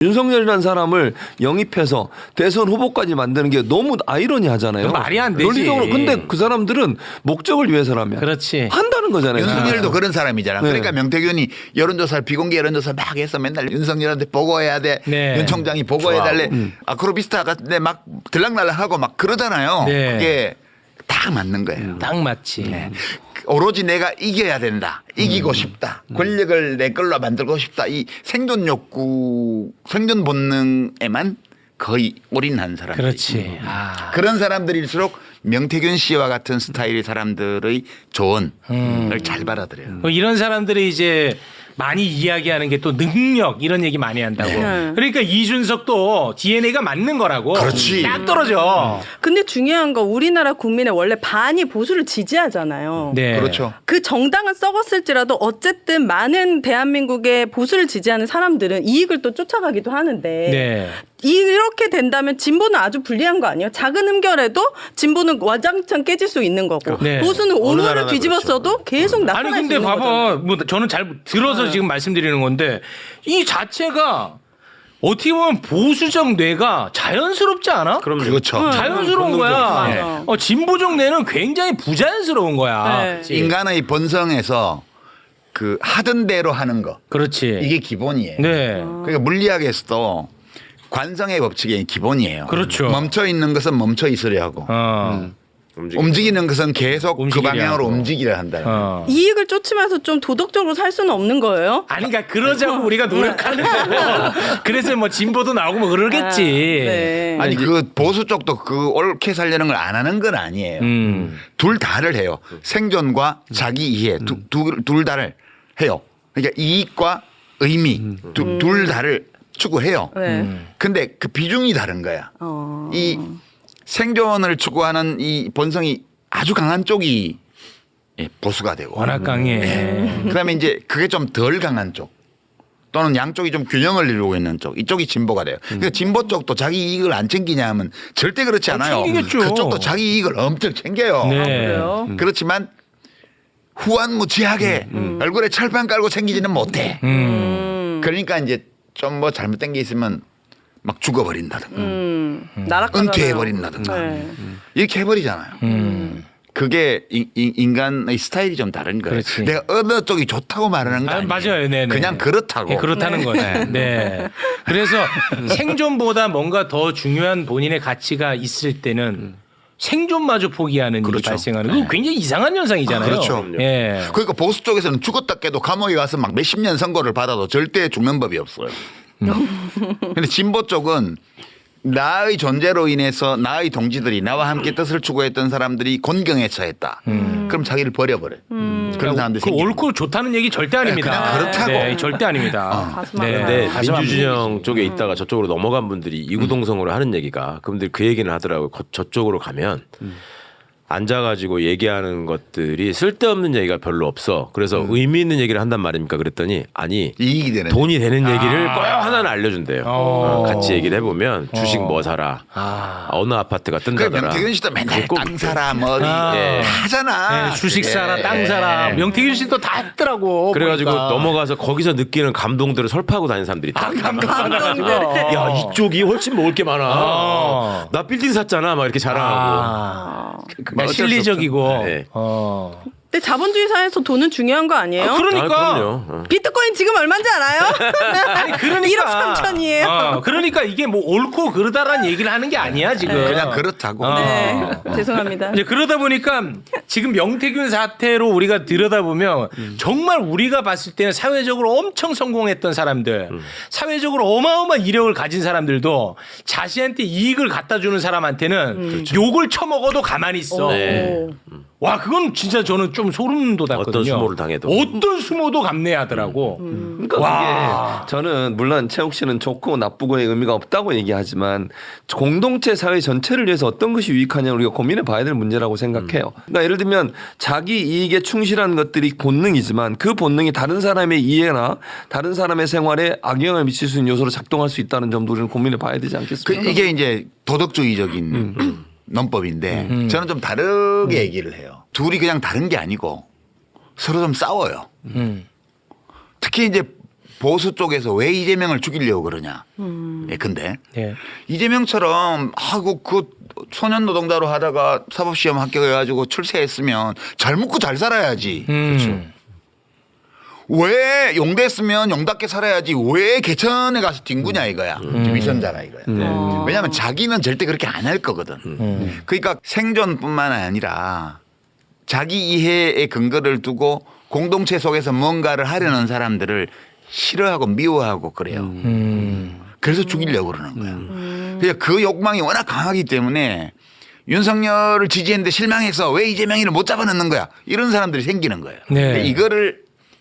윤석열이라는 사람을 영입해서 대선 후보까지 만드는 게 너무 아이러니하잖아요. 말이 안 되지. 논리적으로. 근데 그 사람들은 목적을 위해서라면 그렇지. 한다는 거잖아요. 윤석열도 그런 사람이잖아. 네. 그러니까 명태균이 여론조사 비공개 여론조사 막 해서 맨날 윤석열한테 보고해야 돼. 네. 윤 총장이 보고해달래. 아크로비스타 같은데 막 들락날락하고 막 그러잖아요. 네. 그게 다 맞는 거예요. 딱 맞지. 네. 오로지 내가 이겨야 된다. 이기고 싶다. 권력을 내 걸로 만들고 싶다. 이 생존 욕구, 생존 본능에만 거의 올인한 사람들. 그렇지. 아. 그런 사람들일수록 명태균 씨와 같은 스타일의 사람들의 조언을 잘 받아들여요. 이런 사람들이 이제 많이 이야기하는 게 또 능력 이런 얘기 많이 한다고. 네. 그러니까 이준석도 DNA가 맞는 거라고. 그렇지. 딱 떨어져. 근데 중요한 거 우리나라 국민의 원래 반이 보수를 지지하잖아요. 네. 그렇죠. 그 정당은 썩었을지라도 어쨌든 많은 대한민국의 보수를 지지하는 사람들은 이익을 또 쫓아가기도 하는데 네. 이렇게 된다면 진보는 아주 불리한 거 아니에요? 작은 흠결에도 진보는 와장창 깨질 수 있는 거고 네. 보수는 어느 오물을 나라나 뒤집었어도 계속 아니 나타날 수 근데 있는 봐봐. 거잖아요. 뭐 저는 잘 들어서 지금 말씀드리는 건데 이 자체가 어떻게 보면 보수적 뇌가 자연스럽지 않아? 그럼요. 그렇죠. 자연스러운 거야. 맞아. 진보적 뇌는 굉장히 부자연스러운 거야. 네. 그치? 인간의 본성에서 그 하던 대로 하는 거. 그렇지. 이게 기본이에요. 네. 그러니까 물리학에서도 관성의 법칙이 기본이에요. 그렇죠. 멈춰 있는 것은 멈춰 있으려 하고 움직이는 것은 계속 그 움직이려 방향으로 하고. 움직이려 한다. 이익을 쫓으면서 좀 도덕적으로 살 수는 없는 거예요? 아니 그러니까 그러자고 우리가 노력하는 거고. 그래서 뭐 진보도 나오고 뭐 그러겠지. 네. 아니 그 보수 쪽도 그 옳게 살려는 걸 안 하는 건 아니에요. 둘 다를 해요. 생존과 자기 이해 둘 다를 해요. 그러니까 이익과 의미 둘 다를 추구해요. 네. 근데 그 비중이 다른 거야. 어. 이 생존을 추구하는 이 본성이 아주 강한 쪽이 보수가 되고 워낙 강해. 그다음에 이제 그게 좀 덜 강한 쪽 또는 양쪽이 좀 균형을 이루고 있는 쪽 이쪽이 진보가 돼요. 그러니까 진보 쪽도 자기 이익을 안 챙기냐 하면 절대 그렇지 않아요. 챙기겠죠. 그쪽도 자기 이익을 엄청 챙겨요. 네. 그래요? 그렇지만 후한무치하게 얼굴에 철판 깔고 챙기지는 못해. 그러니까 이제 좀 뭐 잘못된 게 있으면 막 죽어버린다든가 나락하잖아요. 은퇴해버린다든가 네. 이렇게 해버리잖아요. 그게 인간의 스타일이 좀 다른 거예요. 그렇지. 내가 어느 쪽이 좋다고 말하는 거 아, 아니에요. 맞아요. 네네. 그냥 그렇다고. 네, 그렇다는 거죠. 네. 그래서 생존보다 뭔가 더 중요한 본인의 가치가 있을 때는 생존마저 포기하는 일이 그렇죠. 발생하는 거 굉장히 이상한 현상이잖아요. 그렇죠. 예. 그러니까 보수 쪽에서는 죽었다 깨도 감옥에 가서 막 몇십 년 선고를 받아도 절대 죽는 법이 없어요. 근데 진보 쪽은 나의 존재로 인해서 나의 동지들이 나와 함께 뜻을 추구했던 사람들이 곤경에 처했다. 그럼 자기를 버려버려요. 그런 사람들이 그 생기는 옳고 좋다는 얘기 절대 아닙니다. 그냥 그렇다고. 네, 절대 아닙니다. 가슴 네. 아파요. 근데 가슴 아픈 민주진영 얘기지. 쪽에 있다가 저쪽으로 넘어간 분들이 이구동성으로 하는 얘기가 그분들 그 얘기는 하더라고요. 저쪽으로 가면 앉아가지고 얘기하는 것들이 쓸데없는 얘기가 별로 없어. 그래서 의미 있는 얘기를 한단 말입니까? 그랬더니 아니 이익이 되는 돈이 되는 얘기를 꼭 하나는 알려준대요. 같이 얘기를 해보면 주식 뭐 사라. 어느 아파트가 그 뜬다더라. 명태균 씨도 맨날 꼭 땅 사라 뭐 하잖아. 네, 주식 사라, 예. 땅 사라. 명태균 씨도 다 했더라고. 그래가지고 보니까. 넘어가서 거기서 느끼는 감동들을 설파하고 다니는 사람들이 있다. 감동들. 야 이쪽이 훨씬 먹을 게 많아. 나 빌딩 샀잖아. 막 이렇게 자랑하고. 그러니까 실리적이고. 네. 근데 자본주의 사회에서 돈은 중요한 거 아니에요? 그러니까. 그럼요. 비트코인 지금 얼마인지 알아요? 아니 그러니까 1억 3천이에요. 그러니까 이게 뭐 옳고 그르다라는 얘기를 하는 게 아니야 지금. 그냥 그렇다고. 네. 죄송합니다. 이제 그러다 보니까 지금 명태균 사태로 우리가 들여다보면 정말 우리가 봤을 때는 사회적으로 엄청 성공했던 사람들, 사회적으로 어마어마한 이력을 가진 사람들도 자신한테 이익을 갖다 주는 사람한테는 욕을 처먹어도 가만히 있어. 네. 와 그건 진짜 저는 좀 소름 돋았거든요. 어떤 수모를 당해도. 어떤 수모도 감내하더라고. 그러니까 와. 그게 저는 물론 최욱 씨는 좋고 나쁘고의 의미가 없다고 얘기하지만 공동체 사회 전체를 위해서 어떤 것이 유익하냐 우리가 고민해 봐야 될 문제라고 생각해요. 그러니까 예를 들면 자기 이익에 충실한 것들이 본능이지만 그 본능이 다른 사람의 이해나 다른 사람의 생활에 악영향을 미칠 수 있는 요소로 작동할 수 있다는 점도 우리는 고민해 봐야 되지 않겠습니까? 이게 이제 도덕주의적인 논법인데 저는 좀 다르게 얘기를 해요. 둘이 그냥 다른 게 아니고 서로 좀 싸워요. 특히 이제 보수 쪽에서 왜 이재명을 죽이려고 그러냐. 예, 근데 네. 이재명처럼 그 소년 노동자로 하다가 사법시험 합격해가지고 출세했으면 잘 먹고 잘 살아야지. 그렇죠. 왜 용됐으면 용답게 살아야지 왜 개천에 가서 뒹구냐 이거야. 위선자라 이거야. 왜냐하면 자기는 절대 그렇게 안 할 거거든. 그러니까 생존뿐만 아니라 자기 이해의 근거를 두고 공동체 속에서 뭔가를 하려는 사람들을 싫어하고 미워하고 그래요. 그래서 죽이려고 그러는 거야. 그러니까 그 욕망이 워낙 강하기 때문에 윤석열을 지지했는데 실망해서 왜 이재명이를 못 잡아넣는 거야. 이런 사람들이 생기는 거예요. 네.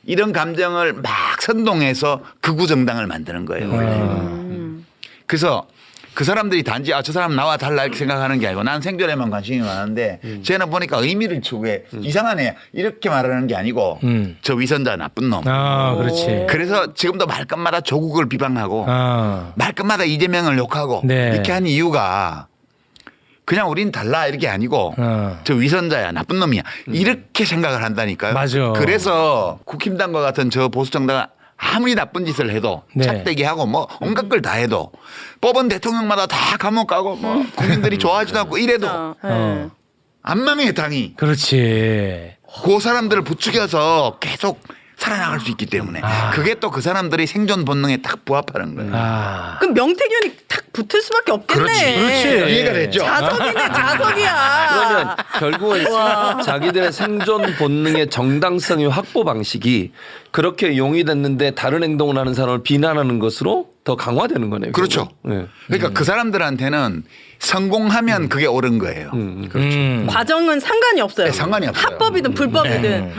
이런 감정을 막 선동해서 극우 정당을 만드는 거예요. 원래. 그래서 그 사람들이 단지 저 사람 나와 달라 이렇게 생각하는 게 아니고 난 생존에만 관심이 많은데 쟤는 보니까 의미를 추구해. 이상하네. 이렇게 말하는 게 아니고 저 위선자 나쁜 놈. 아, 그렇지. 그래서 지금도 말끝마다 조국을 비방하고 아. 말끝마다 이재명을 욕하고 네. 이렇게 한 이유가 그냥 우린 달라 이렇게 아니고 저 위선자야 나쁜 놈이야 이렇게 생각을 한다니까요. 맞아. 그래서 국힘당과 같은 저 보수 정당은 아무리 나쁜 짓을 해도 네. 착대기 하고 뭐 온갖 걸 다 해도 뽑은 대통령마다 다 감옥 가고 뭐 국민들이 좋아하지도 않고 이래도 네. 안 망해 당이. 그렇지. 그 사람들을 부추겨서 계속 살아나갈 수 있기 때문에 그게 또 그 사람들이 생존 본능에 딱 부합하는 거예요. 아. 그럼 명태균이 탁 붙을 수밖에 없겠네. 그렇지. 이해가 됐죠? 자석이네 자석이야. 그러면 결국은 자기들의 생존 본능의 정당성의 확보 방식이 그렇게 용이됐는데 다른 행동을 하는 사람을 비난하는 것으로 더 강화되는 거네요. 그렇죠. 네. 그러니까 그 사람들한테는 성공하면 그게 옳은 거예요. 과정은 상관이 없어요. 네, 상관이 없어요. 합법이든 불법이든.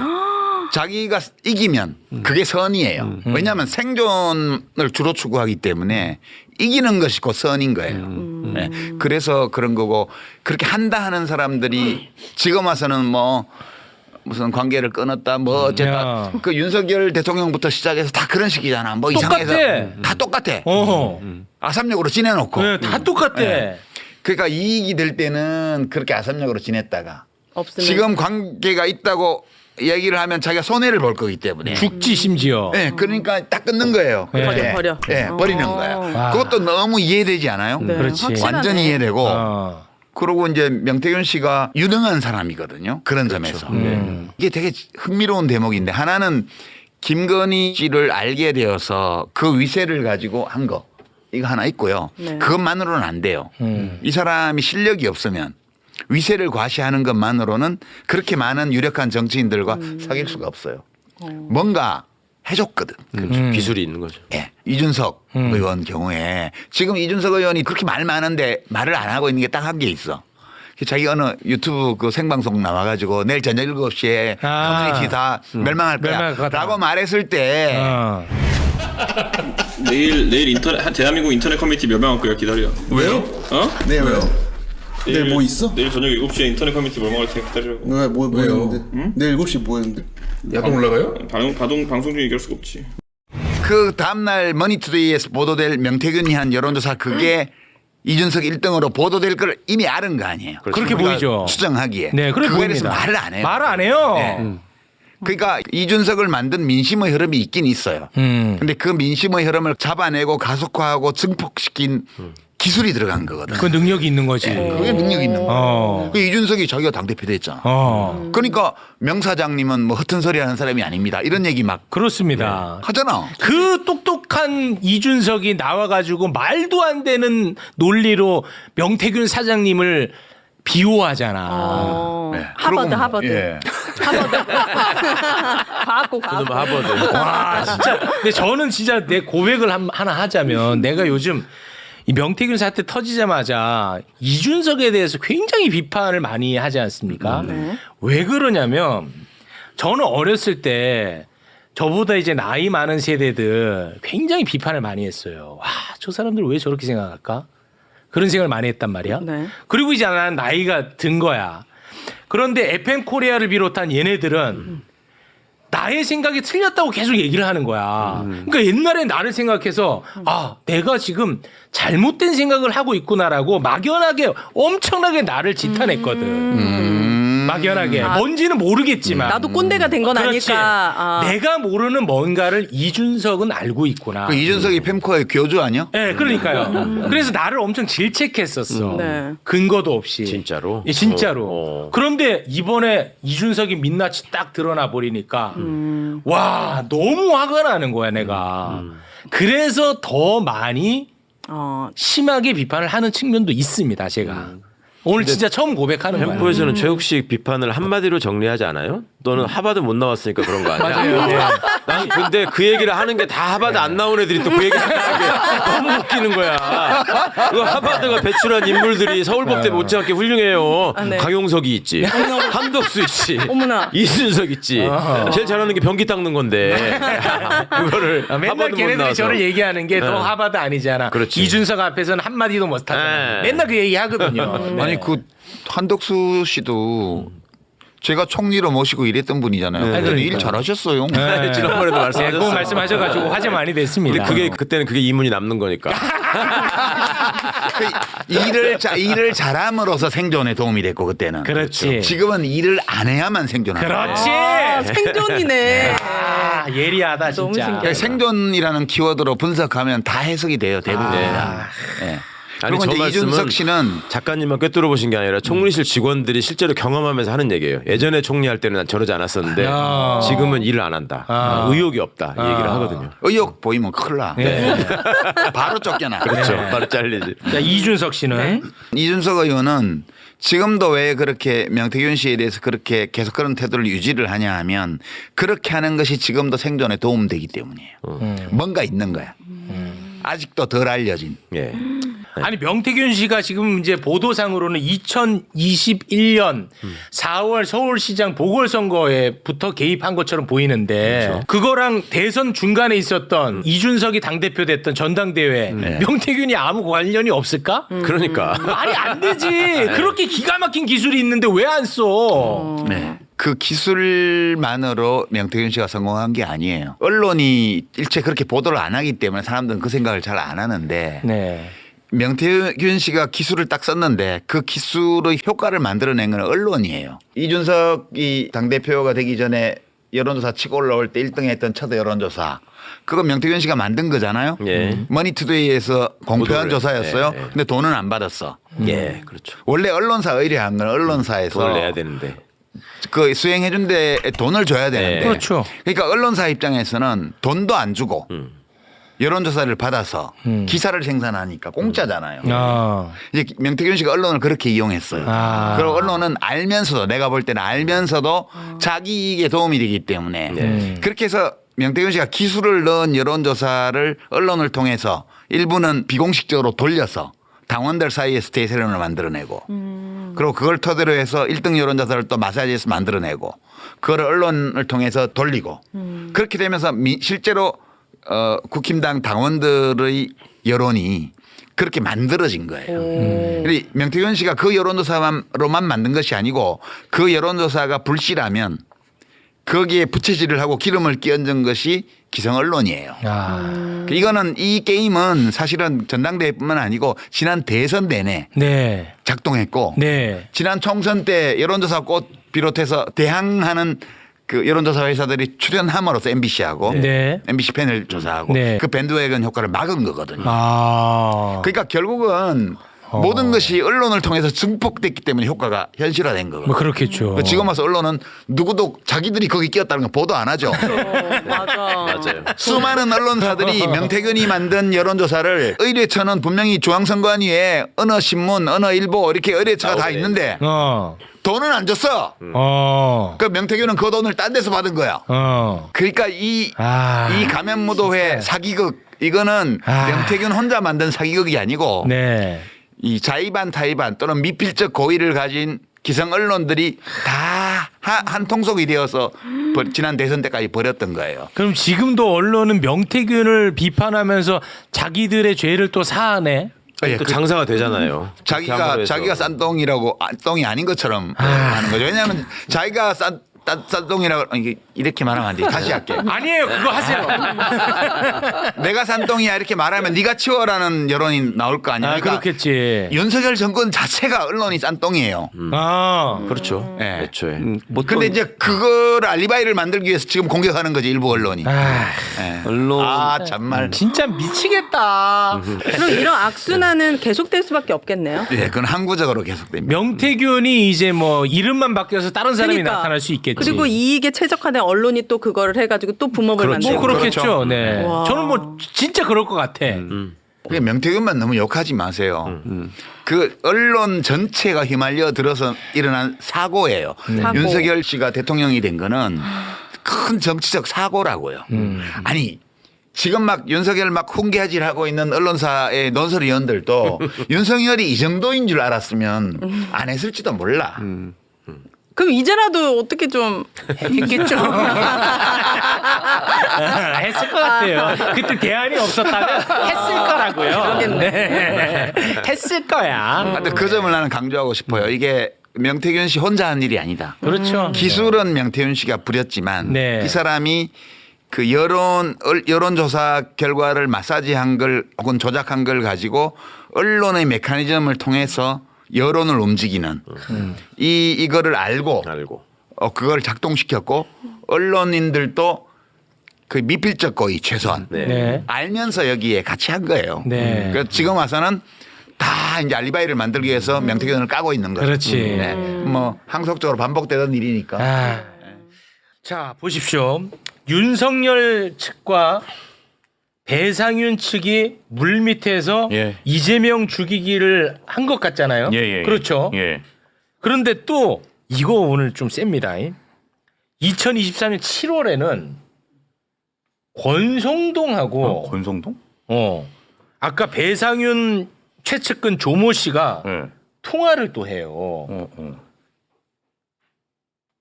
자기가 이기면 그게 선이에요. 왜냐하면 생존을 주로 추구하기 때문에 이기는 것이 곧 선인 거예요. 네. 그래서 그런 거고 그렇게 한다 하는 사람들이 지금 와서는 뭐 무슨 관계를 끊었다 뭐 어쨌다 야. 그 윤석열 대통령부터 시작해서 다 그런 식이잖아. 뭐 똑같아. 이상해서 다 똑같아. 어허. 아삼역으로 지내놓고. 네, 다 똑같대. 네. 그러니까 이익이 될 때는 그렇게 아삼역으로 지냈다가 없으면. 지금 관계가 있다고 얘기를 하면 자기가 손해를 볼 거기 때문에. 죽지 심지어. 네, 그러니까 딱 끊는 거예요. 네. 그렇게. 버려. 네, 버리는 거야. 와. 그것도 너무 이해되지 않아요? 네, 그렇지. 확실하네. 완전히 이해되고. 어. 그리고 이제 명태균 씨가 유능한 사람이거든요. 그런 점에서. 이게 되게 흥미로운 대목인데 하나는 김건희 씨를 알게 되어서 그 위세를 가지고 한 거. 이거 하나 있고요. 네. 그것만으로는 안 돼요. 이 사람이 실력이 없으면 위세를 과시하는 것만으로는 그렇게 많은 유력한 정치인들과 사귈 수가 없어요. 뭔가 해줬거든. 기술이 있는 거죠. 예. 이준석 의원 경우에 지금 이준석 의원이 그렇게 말 많은데 말을 안 하고 있는 게 딱 한 게 있어. 자기 어느 유튜브 그 생방송 나와가지고 내일 저녁 7시에 커뮤니티 다 멸망할 거야 멸망할 것 같다. 라고 말했을 때 어. 내일 인터넷 대한민국 인터넷 커뮤니티 멸망할 거야 기다려. 왜요? 어? 네 왜요? 내일 뭐 있어? 내일 저녁 7시에 인터넷 커뮤니티 멸망할 테니까 기다리라고. 뭐 했는데? 내일 7시 뭐 했는데? 야동 올라가요? 방송 중에 얘기할 수가 없지. 그 다음날 머니투데이에서 보도될 명태균이 한 여론조사 그게 이준석 1등으로 보도될 걸 이미 알은 거 아니에요. 그렇게 우리가 보이죠. 추정하기에. 네, 그렇게 그거에 대해서 보입니다. 말을 안 해요. 말을 안 해요. 네. 그러니까 이준석을 만든 민심의 흐름이 있긴 있어요. 근데 그 민심의 흐름을 잡아내고 가속화하고 증폭시킨 기술이 들어간 거거든. 그 능력이 있는 거지. 그게 능력이 있는 거야. 어. 그 이준석이 자기가 당대표 됐잖아. 그러니까 명 사장님은 뭐 허튼 소리 하는 사람이 아닙니다. 이런 얘기 막 그렇습니다. 하잖아. 그 똑똑한 이준석이 나와가지고 말도 안 되는 논리로 명태균 사장님을 비호하잖아. 네. 하버드 그러고 하버드. 예. 과학고 과학고. 하버드. 와 진짜. 근데 저는 진짜 내 고백을 하나 하자면 내가 요즘 이 명태균 사태 터지자마자 이준석에 대해서 굉장히 비판을 많이 하지 않습니까? 왜 그러냐면 저는 어렸을 때 저보다 이제 나이 많은 세대들 굉장히 비판을 많이 했어요. 와, 저 사람들 왜 저렇게 생각할까? 그런 생각을 많이 했단 말이야. 네. 그리고 이제 난 나이가 든 거야. 그런데 FM 코리아를 비롯한 얘네들은 나의 생각이 틀렸다고 계속 얘기를 하는 거야. 그러니까 옛날에 나를 생각해서 아, 내가 지금 잘못된 생각을 하고 있구나라고 막연하게 엄청나게 나를 지탄했거든. 막연하게 뭔지는 모르겠지만 나도 꼰대가 된 건 그렇지. 아닐까. 아. 내가 모르는 뭔가를 이준석은 알고 있구나. 그 이준석이 펜코의 교주 아니야? 네, 그러니까요. 그래서 나를 엄청 질책했었어. 네. 근거도 없이. 진짜로? 예, 진짜로. 그런데 이번에 이준석이 민낯이 딱 드러나 버리니까 와 너무 화가 나는 거야 내가. 그래서 더 많이 심하게 비판을 하는 측면도 있습니다 제가. 오늘 진짜 처음 고백하는 거예요. 햄프에서는 최욱식 비판을 한마디로 정리하지 않아요? 너는 하버드 못 나왔으니까 그런 거 아니야? 맞아요. 네. 난 근데 그 얘기를 하는 게 다 하버드 안 나온 애들이 또 그 얘기를 하는 게 너무 웃기는 거야. 그 하버드가 배출한 인물들이 서울법대 못지않게 훌륭해요. 네. 강용석이 있지. 한덕수 있지. 어머나. 이준석 있지. 제일 잘하는 게 변기 닦는 건데. 그거를 맨날 하버드 못 걔네들이 나와서. 저를 얘기하는 게 너 하버드 아니잖아. 그렇지. 이준석 앞에서는 한마디도 못하잖아. 네. 맨날 그 얘기 하거든요. 네. 아니 그 한덕수 씨도 제가 총리로 모시고 일했던 분이잖아요. 근데 그러니까요. 일 잘하셨어요. 네. 지난번에도 네, 말씀하셨어요. 그거 말씀하셔가지고 화제 많이 됐습니다. 근데 그때는 그게 이문이 남는 거니까. 그 일을 잘함으로써 생존에 도움이 됐고 그때는. 그렇지. 지금은 일을 안 해야만 생존하는 거예요. 그렇지. 아, 생존이네. 아, 예리하다 너무 진짜. 신기하다. 그러니까 생존이라는 키워드로 분석하면 다 해석이 돼요 대부분. 예. 아니, 그리고 저 이제 말씀은 이준석 씨는 작가님만 꿰뚫어 보신 게 아니라 총리실 직원들이 실제로 경험하면서 하는 얘기예요. 예전에 총리할 때는 난 저러지 않았었는데 아. 지금은 일을 안 한다. 의욕이 없다. 이 얘기를 하거든요. 의욕 보이면 큰일 나. 바로 쫓겨나. 그렇죠. 바로 잘리지. 자, 이준석 씨는 이준석 의원은 지금도 왜 그렇게 명태균 씨에 대해서 그렇게 계속 그런 태도를 유지를 하냐 하면 그렇게 하는 것이 지금도 생존에 도움되기 때문이에요. 뭔가 있는 거야. 아직도 덜 알려진. 예. 아니 명태균 씨가 지금 이제 보도상으로는 2021년 4월 서울시장 보궐선거에부터 개입한 것처럼 보이는데 그렇죠. 그거랑 대선 중간에 있었던 이준석이 당대표 됐던 전당대회 명태균이 아무 관련이 없을까? 그러니까. 말이 안 되지. 그렇게 기가 막힌 기술이 있는데 왜 안 써? 네. 그 기술만으로 명태균 씨가 성공한 게 아니에요. 언론이 일체 그렇게 보도를 안 하기 때문에 사람들은 그 생각을 잘 안 하는데 네. 명태균 씨가 기술을 딱 썼는데 그 기술의 효과를 만들어낸 건 언론이에요. 이준석이 당대표가 되기 전에 여론조사 치고 올라올 때 1등 했던 첫 여론조사. 그거 명태균 씨가 만든 거잖아요. 예. 머니투데이에서 공표한 보도를. 조사였어요. 예, 예. 근데 돈은 안 받았어. 예. 그렇죠. 원래 언론사 의뢰한 건 언론사에서 돈을 내야 되는데. 그 수행해준 데 돈을 줘야 되는데. 네. 그렇죠. 그러니까 언론사 입장에서는 돈도 안 주고 여론조사를 받아서 기사를 생산하니까 공짜잖아요. 아. 이제 명태균 씨가 언론을 그렇게 이용했어요. 아. 그리고 언론은 알면서도 내가 볼 때는 알면서도 자기 이익에 도움이 되기 때문에 그렇게 해서 명태균 씨가 기술을 넣은 여론조사를 언론을 통해서 일부는 비공식적으로 돌려서 당원들 사이에서 대세론을 만들어내고 그리고 그걸 토대로 해서 1등 여론조사를 또 마사지해서 만들어내고 그걸 언론을 통해서 돌리고 그렇게 되면서 실제로 국힘당 당원들의 여론이 그렇게 만들어진 거예요. 그리고 명태균 씨가 그 여론조사로만 만든 것이 아니고 그 여론조사가 불씨라면 거기에 부채질을 하고 기름을 끼얹은 것이 기성 언론이에요. 아. 이거는 이 게임은 사실은 전당대회뿐만 아니고 지난 대선 내내 네. 작동했고 네. 지난 총선 때 여론조사 꽃 비롯해서 대항하는 그 여론조사 회사들이 출연함으로써 MBC하고 네. MBC 패널 조사하고 네. 그 밴드웨건 효과를 막은 거거든요. 아. 그러니까 결국은 모든 것이 언론을 통해서 증폭됐기 때문에 효과가 현실화된 거거든요. 뭐 그렇겠죠. 지금 와서 언론은 누구도 자기들이 거기 끼었다는 거 보도 안 하죠. 맞아. 맞아요. 수많은 언론사들이 명태균이 만든 여론조사를 의뢰처는 분명히 중앙선관위에 어느 신문, 어느 일보 이렇게 의뢰처가 다 있는데 돈은 안 줬어. 그 명태균은 그 돈을 딴 데서 받은 거야. 그러니까 이 가면무도회 사기극 이거는 명태균 혼자 만든 사기극이 아니고 네. 이 자의반 타의반 또는 미필적 고의를 가진 기성 언론들이 다 한 통속이 되어서 지난 대선 때까지 벌였던 거예요. 그럼 지금도 언론은 명태균을 비판하면서 자기들의 죄를 또 사하네. 예, 또 장사가 되잖아요. 자기가 싼 똥이라고 똥이 아닌 것처럼 하는 거죠. 왜냐하면 자기가 싼 쌀똥이라고 이렇게 말하면 안 돼. 다시 할게. 아니에요. 그거 하세요. 내가 산 똥이야 이렇게 말하면 네가 치워라는 여론이 나올 거 아니야. 아, 그렇겠지. 윤석열 정권 자체가 언론이 싼 똥이에요. 아, 그렇죠. 네. 애초에. 근데 이제 그거를 알리바이를 만들기 위해서 지금 공격하는 거지 일부 언론이. 아, 네. 언론 아 정말. 진짜 미치겠다. 그럼 이런 악순환은 계속될 수밖에 없겠네요. 예, 그건 항구적으로 계속됩니다. 명태균이 이제 뭐 이름만 바뀌어서 다른 사람이 그러니까. 나타날 수 있겠지. 그리고 이익에 최적화된 언론이 또 그거를 해가지고 또 붐업을 그렇죠. 뭐 만들고. 그렇겠죠. 그렇죠. 네. 와. 저는 뭐 진짜 그럴 것 같아. 그게 명태균만 너무 욕하지 마세요. 그 언론 전체가 휘말려 들어서 일어난 사고예요. 사고. 윤석열 씨가 대통령이 된 거는 큰 정치적 사고라고요. 아니 지금 막 윤석열 막 훈계질하고 있는 언론사의 논설위원들도 윤석열이 이 정도인 줄 알았으면 안 했을지도 몰라. 그럼 이제라도 어떻게 좀 했겠죠. 했을 것 같아요. 그때 대안이 없었다면 했을 거라고요. 네. 했을 거야. 하여튼 그 점을 나는 강조하고 싶어요. 이게 명태균 씨 혼자 한 일이 아니다. 그렇죠. 기술은 명태균 씨가 부렸지만 네. 이 사람이 그 여론조사 결과를 마사지한 걸 혹은 조작한 걸 가지고 언론의 메커니즘을 통해서 여론을 움직이는 이거를 알고 그걸 작동시켰고 언론인들도 그 미필적 고의 최소한 네. 알면서 여기에 같이 한 거예요. 네. 그래서 지금 와서는 다 이제 알리바이를 만들기 위해서 명태균을 까고 있는 거죠. 그렇지. 네. 뭐 항속적으로 반복되던 일이니까. 아. 자, 보십시오. 윤석열 측과 배상윤 측이 물밑에서 예. 이재명 죽이기를 한 것 같잖아요. 예. 그렇죠. 예. 그런데 또 이거 오늘 좀 셉니다. 2023년 7월에는 권성동하고 권성동? 아까 배상윤 최측근 조모 씨가 예. 통화를 또 해요.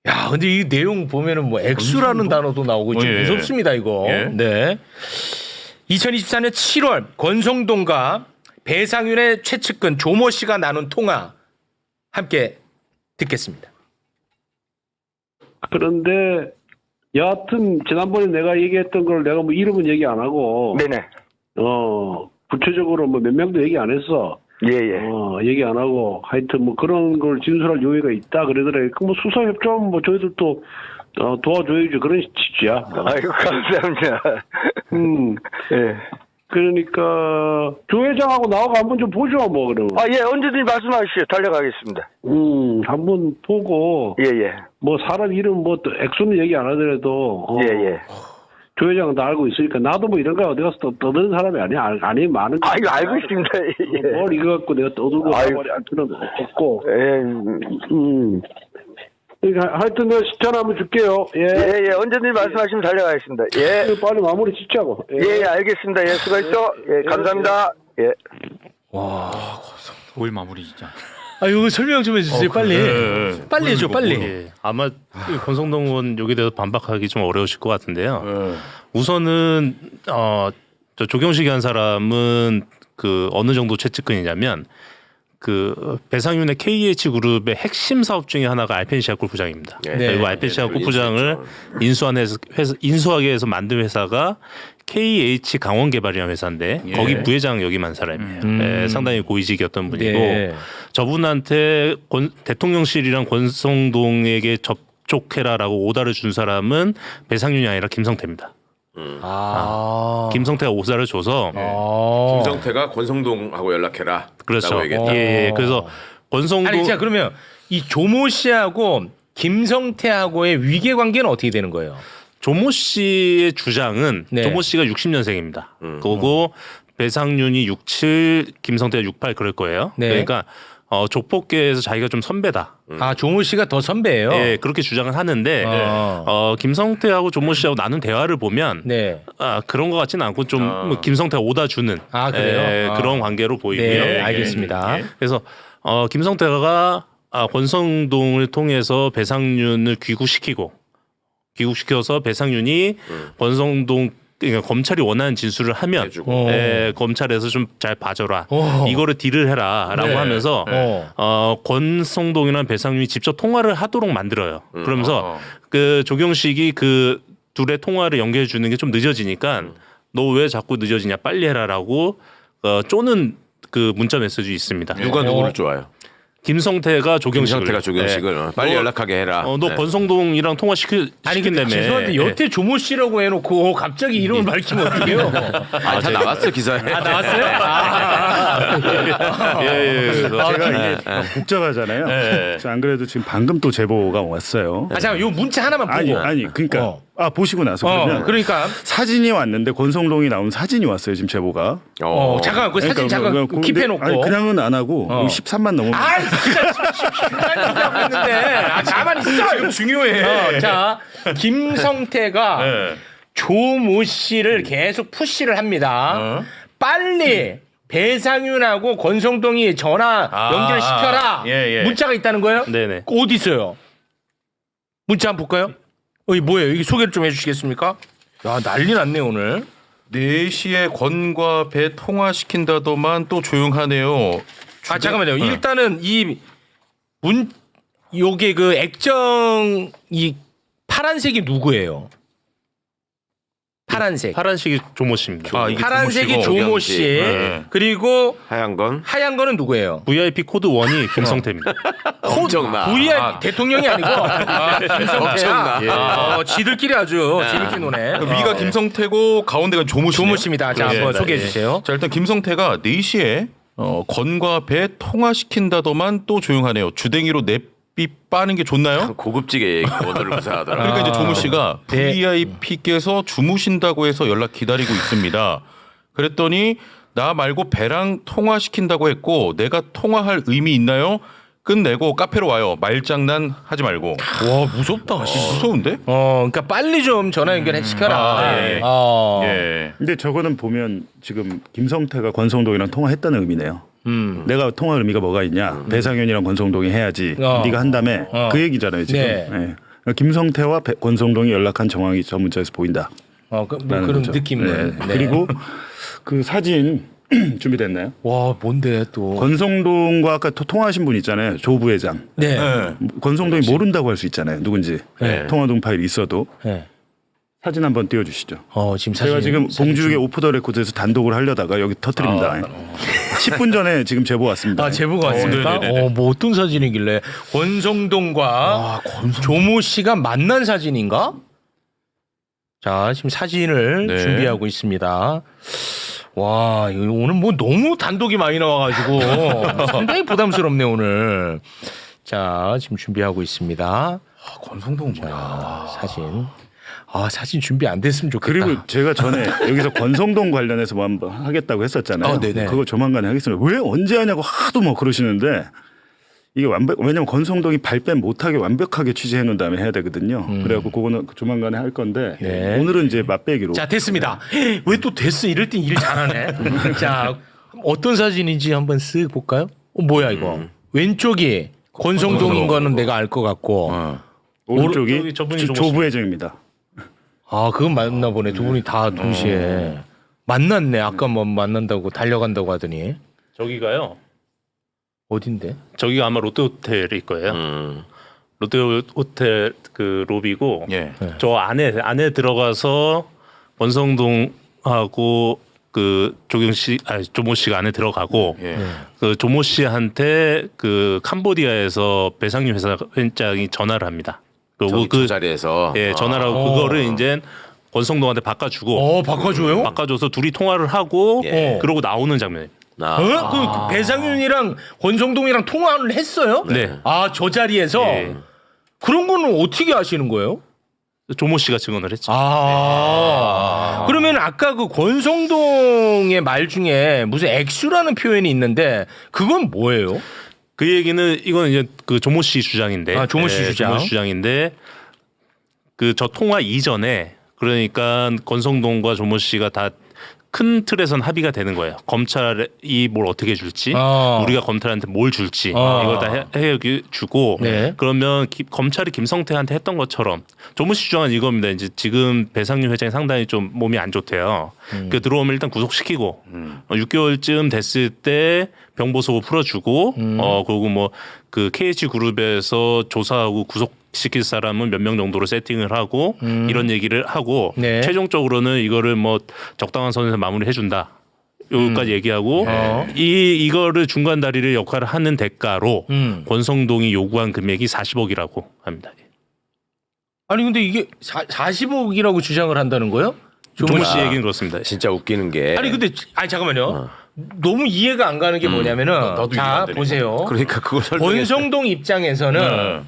야, 근데 이 내용 보면은 뭐 액수라는 단어도 나오고 좀 예. 무섭습니다, 이거. 예. 네. 2024년 7월 권성동과 배상윤의 최측근 조모 씨가 나눈 통화 함께 듣겠습니다. 그런데 여하튼 지난번에 내가 얘기했던 걸 내가 뭐 이름은 얘기 안 하고 네네. 구체적으로 뭐 몇 명도 얘기 안 했어. 예예. 얘기 안 하고 하여튼 뭐 그런 걸 진술할 요의가 있다 그러더래. 그 뭐 수사 협조하면 뭐 저희들도 도와줘야지 그런 취지야. 아이고 감사합니다. 예. 그러니까 조 회장하고 나하고 한번 좀 보죠 뭐 그러면. 아 예 언제든지 말씀하시죠. 달려가겠습니다. 한번 보고. 예예. 뭐 사람 이름 뭐 또 액수는 얘기 안 하더라도. 예예. 조 회장은 다 알고 있으니까 나도 뭐 이런 거 어디 가서 떠드는 사람이 아니야. 아니 많은. 아 이거 알고 있습니다. 예. 뭘 이거 갖고 내가 떠들고 아이고. 말이 할 필요는 없고. 예. 그러니까 하여튼 내가 시간 한번 줄게요. 예. 예예 언제든지 말씀하시면 달려가겠습니다. 예. 빨리 마무리 짓자고. 예예 알겠습니다. 예 수고했죠. 예 감사합니다. 예. 올 마무리 진짜. 아, 이거 설명 좀 해주세요, 빨리. 빨리 해줘, 빨리. 예, 아마 권성동 의원 여기에 대해서 반박하기 좀 어려우실 것 같은데요. 우선은 저 조경식이 한 사람은 그 어느 정도 최측근이냐면 그 배상윤의 KH 그룹의 핵심 사업 중에 하나가 알펜시아 골프장입니다. 네. 그리고 알펜시아 골프장을 인수하기 위해서 만든 회사가 KH 강원개발이라는 회사인데 거기 부회장 역임한 사람이에요. 상당히 고위직이었던 분이고 네. 저분한테 대통령실이랑 권성동에게 접촉해라라고 오다를 준 사람은 배상윤이 아니라 김성태입니다. 김성태가 오다를 줘서 김성태가 권성동하고 연락해라. 그렇죠. 라고 얘기했다. 예. 그래서 권성동 아니, 자, 그러면 이 조모 씨하고 김성태하고의 위계 관계는 어떻게 되는 거예요? 조모 씨의 주장은 네. 조모 씨가 60년생입니다. 그리고 배상윤이 67, 김성태가 68 그럴 거예요. 네. 그러니까 족보계에서 자기가 좀 선배다. 아, 조모 씨가 더 선배예요? 예, 그렇게 주장을 하는데 김성태하고 조모 씨하고 나눈 대화를 보면 네. 그런 것 같지는 않고 좀 뭐 김성태가 오다 주는 그래요? 그런 관계로 보이고요. 네, 알겠습니다. 그래서 김성태가 권성동을 통해서 배상윤을 귀국시켜서 배상윤이 권성동 그러니까 검찰이 원하는 진술을 하면 해주고. 검찰에서 좀 잘 봐줘라. 어. 이거를 딜을 해라라고 네. 하면서 어. 권성동이랑 배상윤이 직접 통화를 하도록 만들어요. 그러면서 그 조경식이 그 둘의 통화를 연결해 주는 게 좀 늦어지니까 너 왜 자꾸 늦어지냐 빨리 해라라고 쪼는 그 문자 메시지 있습니다. 누가 누구를 좋아요? 김성태가 조경식을 김성태가 조경식을 빨리 연락하게 해라. 너 네. 권성동이랑 통화 아니 근데 시킨다며. 죄송한데 여태 조모 씨라고 해놓고 갑자기 이름을 밝히면 어떡해요? 다 나왔어 기사에. 아 나왔어요? 예. 제가 이게 복잡하잖아요. 그래서 안 그래도 지금 방금 또 제보가 왔어요. 아 잠깐 요 문자 하나만 보고. 아니 그러니까 보시고 나서 그러면 그러니까 사진이 왔는데 권성동이 나온 사진이 왔어요. 지금 제보가. 잠깐 그 사진 잠깐 킵해놓고. 아니, 그냥은 안 하고 13만 넘으면. 아 진짜 10만 하고 있는데 가만히 있어. 지금 중요해. 자 김성태가 조모 씨를 계속 푸시를 합니다. 빨리 배상윤하고 권성동이 전화 연결시켜라. 문자가 있다는 거예요? 네네. 어디 있어요? 문자 한번 볼까요? 이게 뭐예요? 이게 소개를 좀 해주시겠습니까? 야 난리 났네 오늘. 4시에 권과 배 통화시킨다더만 또 조용하네요. 아 잠깐만요. 일단은 요게 그 액정 이 파란색이 누구예요? 파란색이 조모 씨입니다. 파란색이 조모 씨. 그리고 하얀 건 하얀 거는 누구예요? VIP 코드 1이 김성태입니다. 엄청나. VIP 대통령이 아니고 김성태야. 지들끼리 아주 재밌게 노네. 위가 김성태고 가운데가 조모 씨. 조모 씨입니다. 자 한번 소개해 주세요. 자 일단 김성태가 4시에 권과 배 통화시킨다더만 또 조용하네요. 주댕이로 냅비 빠는 게 좋나요? 고급지게 오늘을 구사하더라. 그러니까 이제 조모 씨가 VIP께서 주무신다고 해서 연락 기다리고 있습니다. 그랬더니 나 말고 배랑 통화시킨다고 했고 내가 통화할 의미 있나요? 끝내고 카페로 와요. 말장난 하지 말고. 와 무섭다. 무서운데? 그러니까 빨리 좀 전화 연결해 시켜라. 예. 근데 저거는 보면 지금 김성태가 권성동이랑 통화했다는 의미네요. 내가 통화할 의미가 뭐가 있냐? 배상윤이랑 권성동이 해야지. 네가 한 다음에 그 얘기잖아요 지금. 네. 그러니까 김성태와 권성동이 연락한 정황이 저 문자에서 보인다. 뭐 그런 느낌은. 네. 그리고 그 사진 준비됐나요? 와 뭔데 또? 권성동과 아까 통화하신 분 있잖아요. 조 부회장. 네. 권성동이 모른다고 할 수 있잖아요. 누군지. 통화동 파일이 있어도. 네. 사진 한번 띄워주시죠. 지금 제가 지금 봉주의 오프 더 레코드에서 단독을 하려다가 여기 터뜨립니다. 10분 전에 지금 제보 왔습니다. 제보가 왔습니까? 뭐 어떤 사진이길래 권성동과 조모 씨가 만난 사진인가? 자 지금 사진을 준비하고 있습니다. 와 이거 오늘 뭐 너무 단독이 많이 나와가지고 상당히 부담스럽네 오늘. 자 지금 준비하고 있습니다. 권성동 뭐야? 사진. 사진 준비 안 됐으면 좋겠다. 그리고 제가 전에 여기서 권성동 관련해서 뭐 한번 하겠다고 했었잖아요. 네네. 그거 조만간에 하겠습니다. 왜 언제 하냐고 하도 뭐 그러시는데 이게 왜냐면 권성동이 발뺌 못하게 완벽하게 취재해 놓은 다음에 해야 되거든요. 그래갖고 그거는 조만간에 할 건데 오늘은 이제 맛배기로. 자 됐습니다. 왜 또 됐어? 이럴 땐 일 잘하네. 자 어떤 사진인지 한번 쓱 볼까요? 뭐야 이거? 왼쪽이 권성동인 거는 내가 알 것 같고 오른쪽이 저분이 조 부회장입니다. 그건 맞나 보네. 두 분이 다 동시에 만났네. 아까 뭐 만난다고 달려간다고 하더니 저기가요. 어딘데? 저기가 아마 롯데호텔일 거예요. 롯데호텔 그 로비고 저 안에 들어가서 권성동하고 그 조모 씨가 안에 들어가고 그 조모 씨한테 그 캄보디아에서 배상윤 회장이 전화를 합니다. 그리고 그 자리에서 전화를 하고 그거를 이제 권성동한테 바꿔주고 바꿔줘요? 바꿔줘서 둘이 통화를 하고 그러고 나오는 장면이에요. 그 배상윤이랑 권성동이랑 통화를 했어요? 네. 저 자리에서 그런 거는 어떻게 아시는 거예요? 조모 씨가 증언을 했죠. 그러면 아까 그 권성동의 말 중에 무슨 액수라는 표현이 있는데 그건 뭐예요? 그 얘기는 이건 이제 그 조모 씨 주장인데. 조모 씨 주장. 조모 씨 주장인데 그 저 통화 이전에 그러니까 권성동과 조모 씨가 다 큰 틀에선 합의가 되는 거예요. 검찰이 뭘 어떻게 줄지, 우리가 검찰한테 뭘 줄지 이걸 다 해주고 네. 그러면 검찰이 김성태한테 했던 것처럼 조문식 주장은 이겁니다. 이제 지금 배상윤 회장이 상당히 좀 몸이 안 좋대요. 그 들어오면 일단 구속시키고 6개월쯤 됐을 때 병보소고 풀어주고 그리고 뭐 그 KH 그룹에서 조사하고 구속시킬 사람은 몇 명 정도로 세팅을 하고 이런 얘기를 하고 네. 최종적으로는 이거를 뭐 적당한 선에서 마무리해 준다. 여기까지 얘기하고 이거를 중간 다리를 역할을 하는 대가로 권성동이 요구한 금액이 40억이라고 합니다. 아니 근데 이게 40억이라고 주장을 한다는 거예요? 조문 씨 얘기는 그렇습니다. 진짜 웃기는 게 아니 근데 아니 잠깐만요. 너무 이해가 안 가는 게 뭐냐면은 자 보세요. 그러니까 그거 설명해. 권성동 입장에서는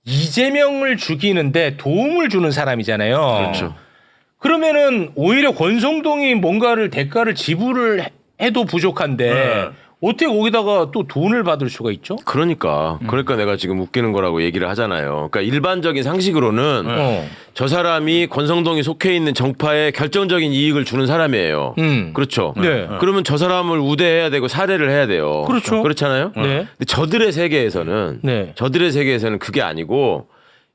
이재명을 죽이는데 도움을 주는 사람이잖아요. 그렇죠. 그러면은 오히려 권성동이 뭔가를 대가를 지불을 해도 부족한데 어떻게 거기다가 또 돈을 받을 수가 있죠? 그러니까 내가 지금 웃기는 거라고 얘기를 하잖아요. 그러니까 일반적인 상식으로는 저 사람이 권성동이 속해 있는 정파에 결정적인 이익을 주는 사람이에요. 그렇죠. 네. 그러면 저 사람을 우대해야 되고 사례를 해야 돼요. 그렇죠. 그렇잖아요. 네. 근데 저들의 세계에서는 네. 그게 아니고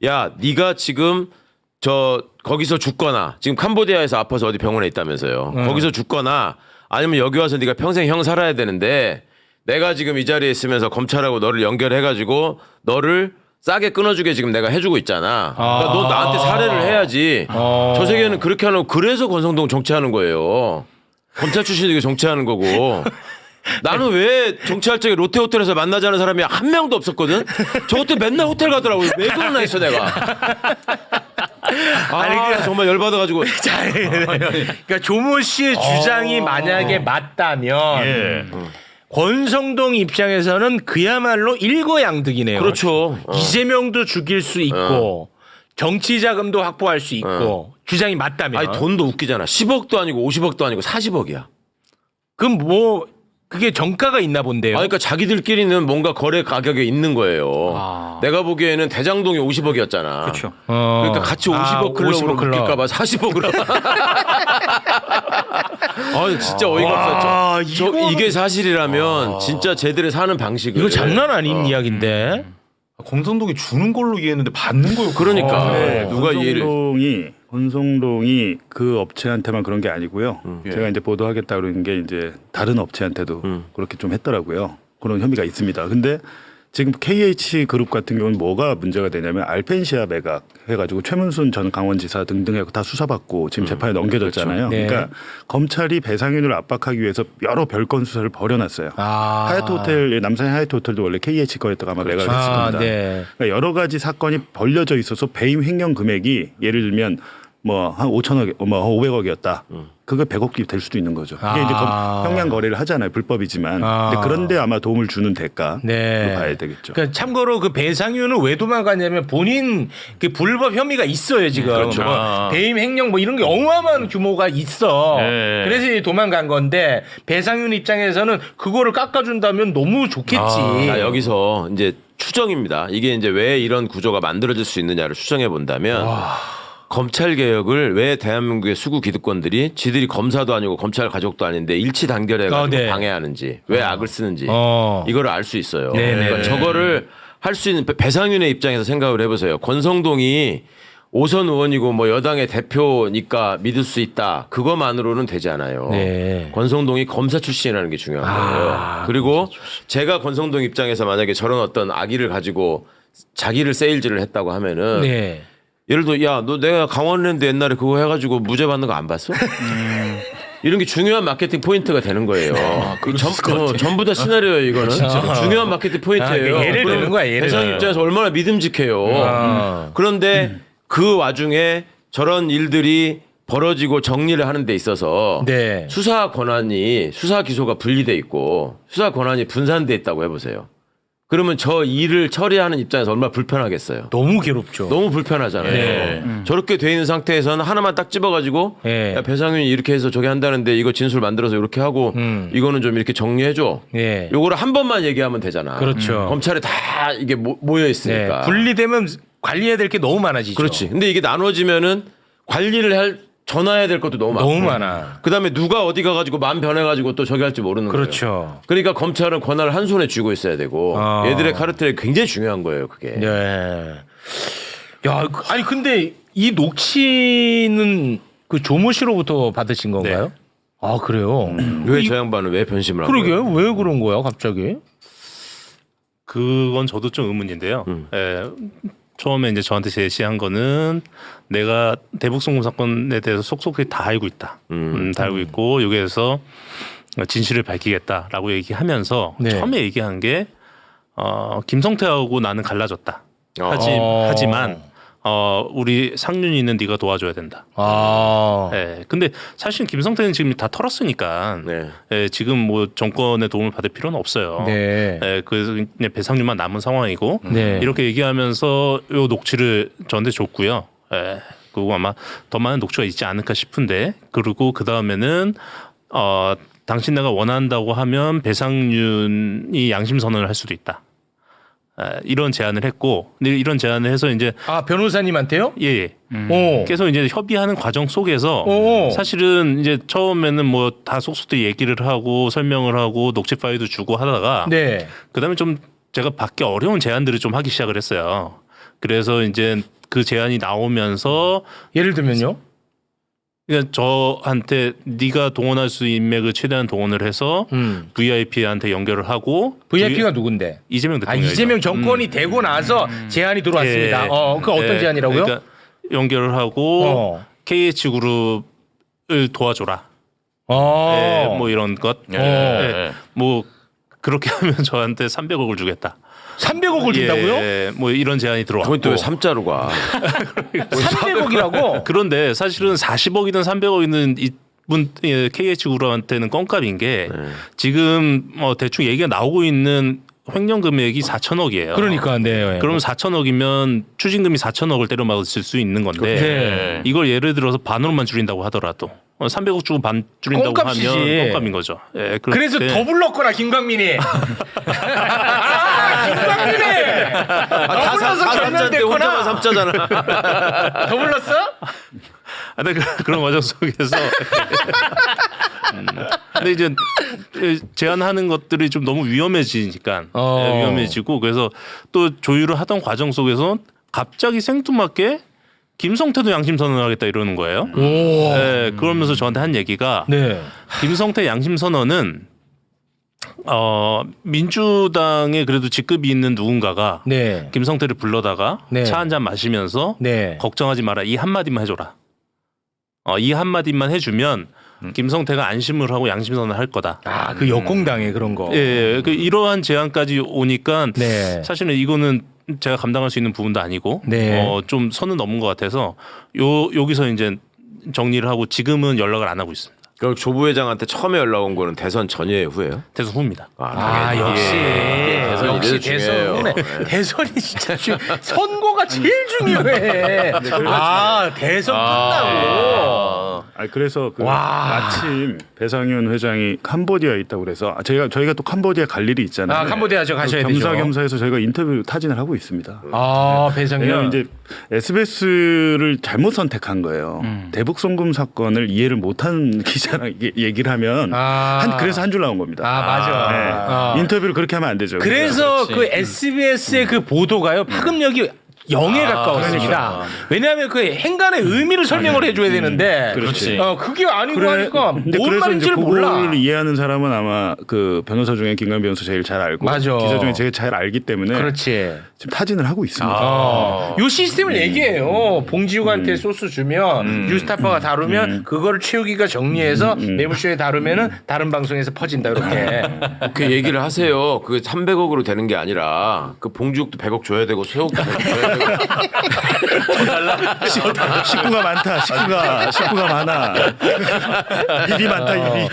야 네가 지금 거기서 죽거나 지금 캄보디아에서 아파서 어디 병원에 있다면서요. 거기서 죽거나 아니면 여기 와서 네가 평생 형 살아야 되는데 내가 지금 이 자리에 있으면서 검찰하고 너를 연결해가지고 너를 싸게 끊어주게 지금 내가 해주고 있잖아. 그러니까 너 나한테 사례를 해야지. 저 세계는 그렇게 하는 거. 그래서 권성동 정치하는 거예요. 검찰 출신이 정치하는 거고. 나는 왜 정치할 적에 롯데호텔에서 만나자는 사람이 한 명도 없었거든. 저 호텔 맨날 호텔 가더라고요. 왜 그러나 했어 내가. 아니 정말 열받아가지고. 그러니까 조모 씨의 주장이 만약에 맞다면 권성동 입장에서는 그야말로 일거양득이네요. 그렇죠. 이재명도 죽일 수 있고 정치 자금도 확보할 수 있고 주장이 맞다면. 아니 돈도 웃기잖아. 10억도 아니고 50억도 아니고 40억이야. 그럼 뭐 그게 정가가 있나 본데요. 그러니까 자기들끼리는 뭔가 거래 가격에 있는 거예요. 내가 보기에는 대장동이 50억이었잖아. 그렇죠. 그러니까 같이 50억 클럽으로 50억 클럽. 묶일까봐 40억으로. 진짜 어이가 없었죠. 이게 사실이라면 진짜 쟤들의 사는 방식을. 이거 장난 아닌 이야기인데. 권성동이 주는 걸로 이해했는데 받는 거요. 그러니까 네, 누가 이해를. 권성동이 그 업체한테만 그런 게 아니고요. 제가 이제 보도하겠다 그러는 게 이제 다른 업체한테도 그렇게 좀 했더라고요. 그런 혐의가 있습니다. 근데 지금 KH 그룹 같은 경우는 뭐가 문제가 되냐면 알펜시아 매각 해가지고 최문순 전 강원지사 등등 해서 다 수사받고 지금 재판에 넘겨졌잖아요. 그렇죠. 네. 그러니까 검찰이 배상윤을 압박하기 위해서 여러 별건 수사를 벌여놨어요. 하얏트 호텔, 남산의 하얏트 호텔도 원래 KH 거였다가 아마 매각을 했습니다. 네. 그러니까 여러 가지 사건이 벌려져 있어서 배임 횡령 금액이 예를 들면 뭐 한 5천억, 뭐 500억이었다. 그게 100억이 될 수도 있는 거죠. 이게 이제 형량 거래를 하잖아요. 불법이지만. 근데 그런데 아마 도움을 주는 대가로 봐야 되겠죠. 그러니까 참고로 그 배상윤은 왜 도망갔냐면 본인 그 불법 혐의가 있어요 지금. 그렇죠. 뭐 배임 횡령 뭐 이런 게 어마어마한 규모가 있어. 네. 그래서 이제 도망간 건데 배상윤 입장에서는 그거를 깎아준다면 너무 좋겠지. 자, 여기서 이제 추정입니다. 이게 이제 왜 이런 구조가 만들어질 수 있느냐를 추정해 본다면. 검찰 개혁을 왜 대한민국의 수구 기득권들이 지들이 검사도 아니고 검찰 가족도 아닌데 일치 단결해 가지고 방해하는지 왜 악을 쓰는지 이거를 알 수 있어요. 그러니까 저거를 할 수 있는 배상윤의 입장에서 생각을 해보세요. 권성동이 5선 의원이고 뭐 여당의 대표니까 믿을 수 있다. 그것만으로는 되지 않아요. 권성동이 검사 출신이라는 게 중요한 거예요. 그리고 제가 권성동 입장에서 만약에 저런 어떤 악의를 가지고 자기를 세일즈를 했다고 하면은 예를 들어 야 너 내가 강원랜드 옛날에 그거 해가지고 무죄 받는 거 안 봤어? 이런 게 중요한 마케팅 포인트가 되는 거예요. 전부 다 시나리오예요 이거는. 중요한 마케팅 포인트예요. 예를 드는 거야. 예를 배상 입장에서 얼마나 믿음직해요. 그런데 그 와중에 저런 일들이 벌어지고 정리를 하는 데 있어서 수사 권한이 수사 기소가 분리돼 있고 수사 권한이 분산돼 있다고 해보세요. 그러면 저 일을 처리하는 입장에서 얼마나 불편하겠어요. 너무 괴롭죠. 너무 불편하잖아요. 저렇게 돼 있는 상태에서는 하나만 딱 집어가지고 야, 배상윤이 이렇게 해서 저게 한다는데 이거 진술 만들어서 이렇게 하고 이거는 좀 이렇게 정리해줘. 요거를 한 번만 얘기하면 되잖아. 그렇죠. 검찰에 다 이게 모여 있으니까. 분리되면 관리해야 될 게 너무 많아지죠. 그렇지. 근데 이게 나눠지면은 관리를 할 전화해야 될 것도 너무 많고. 너무 많아. 그다음에 누가 어디 가가지고 마음 변해가지고 또 저기 할지 모르는 거예요. 그렇죠. 그러니까 검찰은 권한을 한 손에 쥐고 있어야 되고 아. 얘들의 카르텔이 굉장히 중요한 거예요. 그게. 네. 야, 아니 근데 이 녹취는 그 조모 씨로부터 받으신 건가요? 아 그래요? 왜 저 양반은 왜 변심을 한 거예요? 그러게요. 왜 그런 거야 갑자기? 그건 저도 좀 의문인데요. 예, 처음에 이제 저한테 제시한 거는 내가 대북송금 사건에 대해서 속속히 다 알고 있다. 다 알고 있고 여기에서 진실을 밝히겠다라고 얘기하면서 네. 처음에 얘기한 게 김성태하고 나는 갈라졌다. 하지만 우리 상윤이는 네가 도와줘야 된다. 아. 예, 근데 사실 김성태는 지금 다 털었으니까 네. 예, 지금 뭐 정권의 도움을 받을 필요는 없어요. 네. 예, 그래서 그냥 배상률만 남은 상황이고 네. 이렇게 얘기하면서 요 녹취를 저한테 줬고요. 예, 그리고 아마 더 많은 녹취가 있지 않을까 싶은데 그리고 그 다음에는 당신 내가 원한다고 하면 배상윤이 양심 선언을 할 수도 있다. 이런 제안을 했고, 근데 이런 제안을 해서 이제 변호사님한테요? 예. 오. 계속 이제 협의하는 과정 속에서 오. 사실은 이제 처음에는 뭐 다 속속들이 얘기를 하고 설명을 하고 녹취 파일도 주고 하다가 네. 그다음에 좀 제가 받기 어려운 제안들을 좀 하기 시작을 했어요. 그래서 이제 그 제안이 나오면서 예를 들면요? 그러니까 저한테 네가 동원할 수 있는 인맥을 최대한 동원을 해서 VIP한테 연결을 하고 VIP가 누군데? 이재명 대통령. 이재명 정권이 되고 나서 제안이 들어왔습니다. 예. 그 어떤 제안이라고요? 그러니까 연결을 하고 KH 그룹을 도와줘라. 예, 뭐 이런 것. 예. 뭐 그렇게 하면 저한테 300억을 주겠다. 300억을 준다고요? 예, 뭐 이런 제안이 들어왔고. 그건 또 왜 3자로 가? 300억이라고? 그런데 사실은 40억이든 300억이든 이분 KH 그룹한테는 껌값인 게 지금 대충 얘기가 나오고 있는 횡령 금액이 4천억이에요. 그러니까 네. 그러면 4천억이면 추징금이 4천억을 때려맞을 수 있는 건데 네. 이걸 예를 들어서 반으로만 줄인다고 하더라도 300억 주고 반 줄인다고 껌값이지. 하면 껌값인 거죠. 예, 그래서 더 불렀구나 김광민이. 김광민이. 더 불러서 결명됐구나. 혼자만 3자잖아. 더 불렀어? 네, 그런 과정 속에서 근데 이제 제안하는 것들이 좀 너무 위험해지니까 위험해지고 그래서 또 조율을 하던 과정 속에서 갑자기 생뚱맞게 김성태도 양심 선언을 하겠다 이러는 거예요. 네, 그러면서 저한테 한 얘기가 김성태 양심 선언은 민주당에 그래도 직급이 있는 누군가가 김성태를 불러다가 차 한 잔 마시면서 걱정하지 마라 이 한마디만 해줘라. 이 한마디만 해주면 김성태가 안심을 하고 양심 선언을 할 거다. 그 역공당에 그런 거. 예, 그 이러한 제안까지 오니까 사실은 이거는 제가 감당할 수 있는 부분도 아니고 좀 선은 넘은 것 같아서 여기서 이제 정리를 하고 지금은 연락을 안 하고 있습니다. 그럼 조 부회장한테 처음에 연락 온 거는 대선 전에 후예요? 대선 후입니다. 역시 대선이네. 대선이 진짜 선거가 제일 중요해. 대선 끝나고. 그래서 마침 배상윤 회장이 캄보디아에 있다고 그래서 저희가 또 캄보디아 갈 일이 있잖아요. 캄보디아 가셔야 되죠. 겸사겸사해서 저희가 인터뷰 타진을 하고 있습니다. 배상윤. 왜냐하면 이제 SBS를 잘못 선택한 거예요. 대북 송금 사건을 이해를 못한 기자랑 얘기를 하면 그래서 한 줄 나온 겁니다. 맞아. 인터뷰를 그렇게 하면 안 되죠. 그래서 그 SBS의 그 보도가요 파급력이 0에 가까웠습니다. 왜냐하면 그 행간의 의미를 설명을 해줘야 되는데 그렇지. 그게 아니고 하니까 뭔 그래서 말인지를 이제 몰라. 그걸 이해하는 사람은 아마 그 변호사 중에 김광 변호사 제일 잘 알고 맞아. 기자 중에 제일 잘 알기 때문에 그렇지. 지금 타진을 하고 있습니다. 요 시스템을 얘기해요. 봉지욱한테 소스 주면 뉴스타파가 다루면 그거를 최욱이가 정리해서 매불쇼에 다루면은 다른 방송에서 퍼진다 이렇게. 그 얘기를 하세요. 그 300억으로 되는 게 아니라 그 봉지욱도 100억 줘야 되고 최욱도 100억 줘야 되고. 식구가 많다. 식구가 많아. 일이 많다. 일이.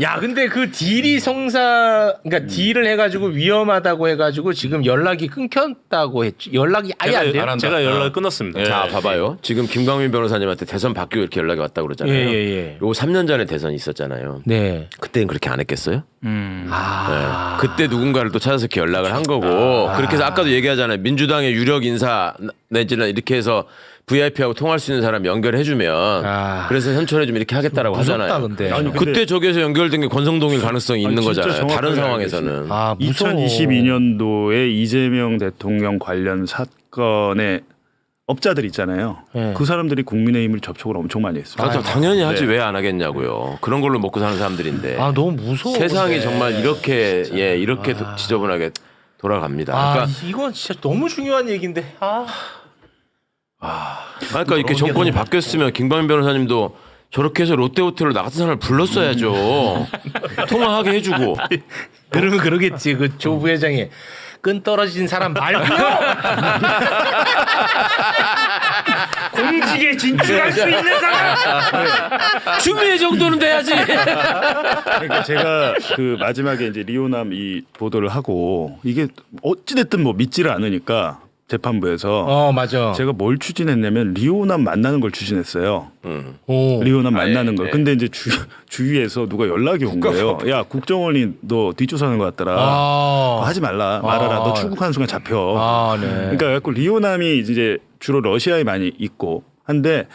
야, 근데 그 딜이 그러니까 딜을 해가지고 위험하다고 해가지고 지금 연락이 끊겼다고 했지. 연락이 아예 안 돼요. 제가 연락을 끊었습니다. 자, 봐봐요. 지금 김광민 변호사님한테 대선 바뀌고 이렇게 연락이 왔다고 그러잖아요. 예. 요 3년 전에 대선이 있었잖아요. 그때는 그렇게 안 했겠어요? 그때 누군가를 또 찾아서 이렇게 연락을 한 거고 그렇게 해서 아까도 얘기하잖아요. 민주당의 유력 권력 인사 내지는 이렇게 해서 VIP하고 통할 수 있는 사람 연결해주면 그래서 현천해주면 이렇게 하겠다라고 무섭다, 하잖아요. 근데. 아니, 그때 저기에서 연결된 게 권성동일 가능성이 있는 진짜 거잖아요. 다른 정확하게 상황에서는. 아, 무서워. 2022년도에 이재명 대통령 관련 사건의 업자들 있잖아요. 네. 그 사람들이 국민의힘을 접촉을 엄청 많이 했어요. 아, 당연히 하지 네. 왜 안 하겠냐고요. 그런 걸로 먹고 사는 사람들인데. 아, 너무 무서워. 세상이 근데. 정말 이렇게 이렇게 지저분하게 돌아갑니다. 그러니까, 이건 진짜 너무 중요한 얘기인데. 그러니까 이렇게 정권이 바뀌었으면 김광민 변호사님도 저렇게 해서 롯데호텔로 나 같은 사람을 불렀어야죠. 통화하게 해주고. 그러면 그러겠지. 그 조 부회장이 끈 떨어진 사람 말고요. 공직에 진출할 수 있는 사람. 준비의 정도는 돼야지. 그러니까 제가 그 마지막에 이제 리오남 이 보도를 하고 이게 어찌됐든 뭐 믿지를 않으니까 재판부에서 맞아. 제가 뭘 추진했냐면 리오남 만나는 걸 추진했어요. 리오남 만나는 걸. 근데 이제 주위에서 누가 연락이 온 거예요. 야 국정원이 너 뒷조사하는 것 같더라. 그거 하지 말라. 말아라. 너 출국하는 순간 잡혀. 네. 그러니까 갖고 리오남이 이제 주로 러시아에 많이 있고 한데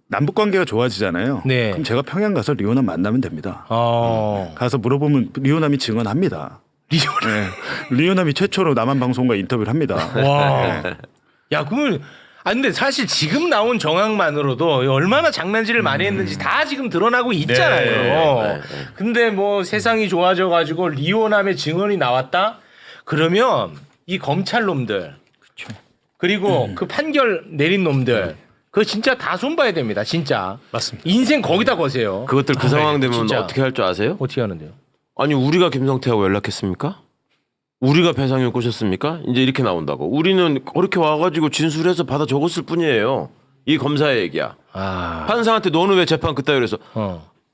남북 관계가 좋아지잖아요. 네. 그럼 제가 평양 가서 리오남 만나면 됩니다. 가서 물어보면 리오남이 증언합니다. 리오남이 최초로 남한 방송과 인터뷰를 합니다. 와. 야, 그러면 근데 사실 지금 나온 정황만으로도 얼마나 장난질을 많이 했는지 다 지금 드러나고 있잖아요. 근데 뭐 세상이 좋아져 가지고 리오남의 증언이 나왔다? 그러면 이 검찰 놈들 그리고 그 판결 내린 놈들 그거 진짜 다 손봐야 됩니다. 진짜. 맞습니다. 인생 거기다 거세요. 그것들 그 상황 되면 진짜. 어떻게 할 줄 아세요? 어떻게 하는데요? 아니 우리가 김성태하고 연락했습니까? 우리가 배상금 꼬셨습니까? 이제 이렇게 나온다고. 우리는 그렇게 와가지고 진술해서 받아 적었을 뿐이에요. 이 검사의 얘기야. 판사한테 너는 왜 재판 그따위로 해서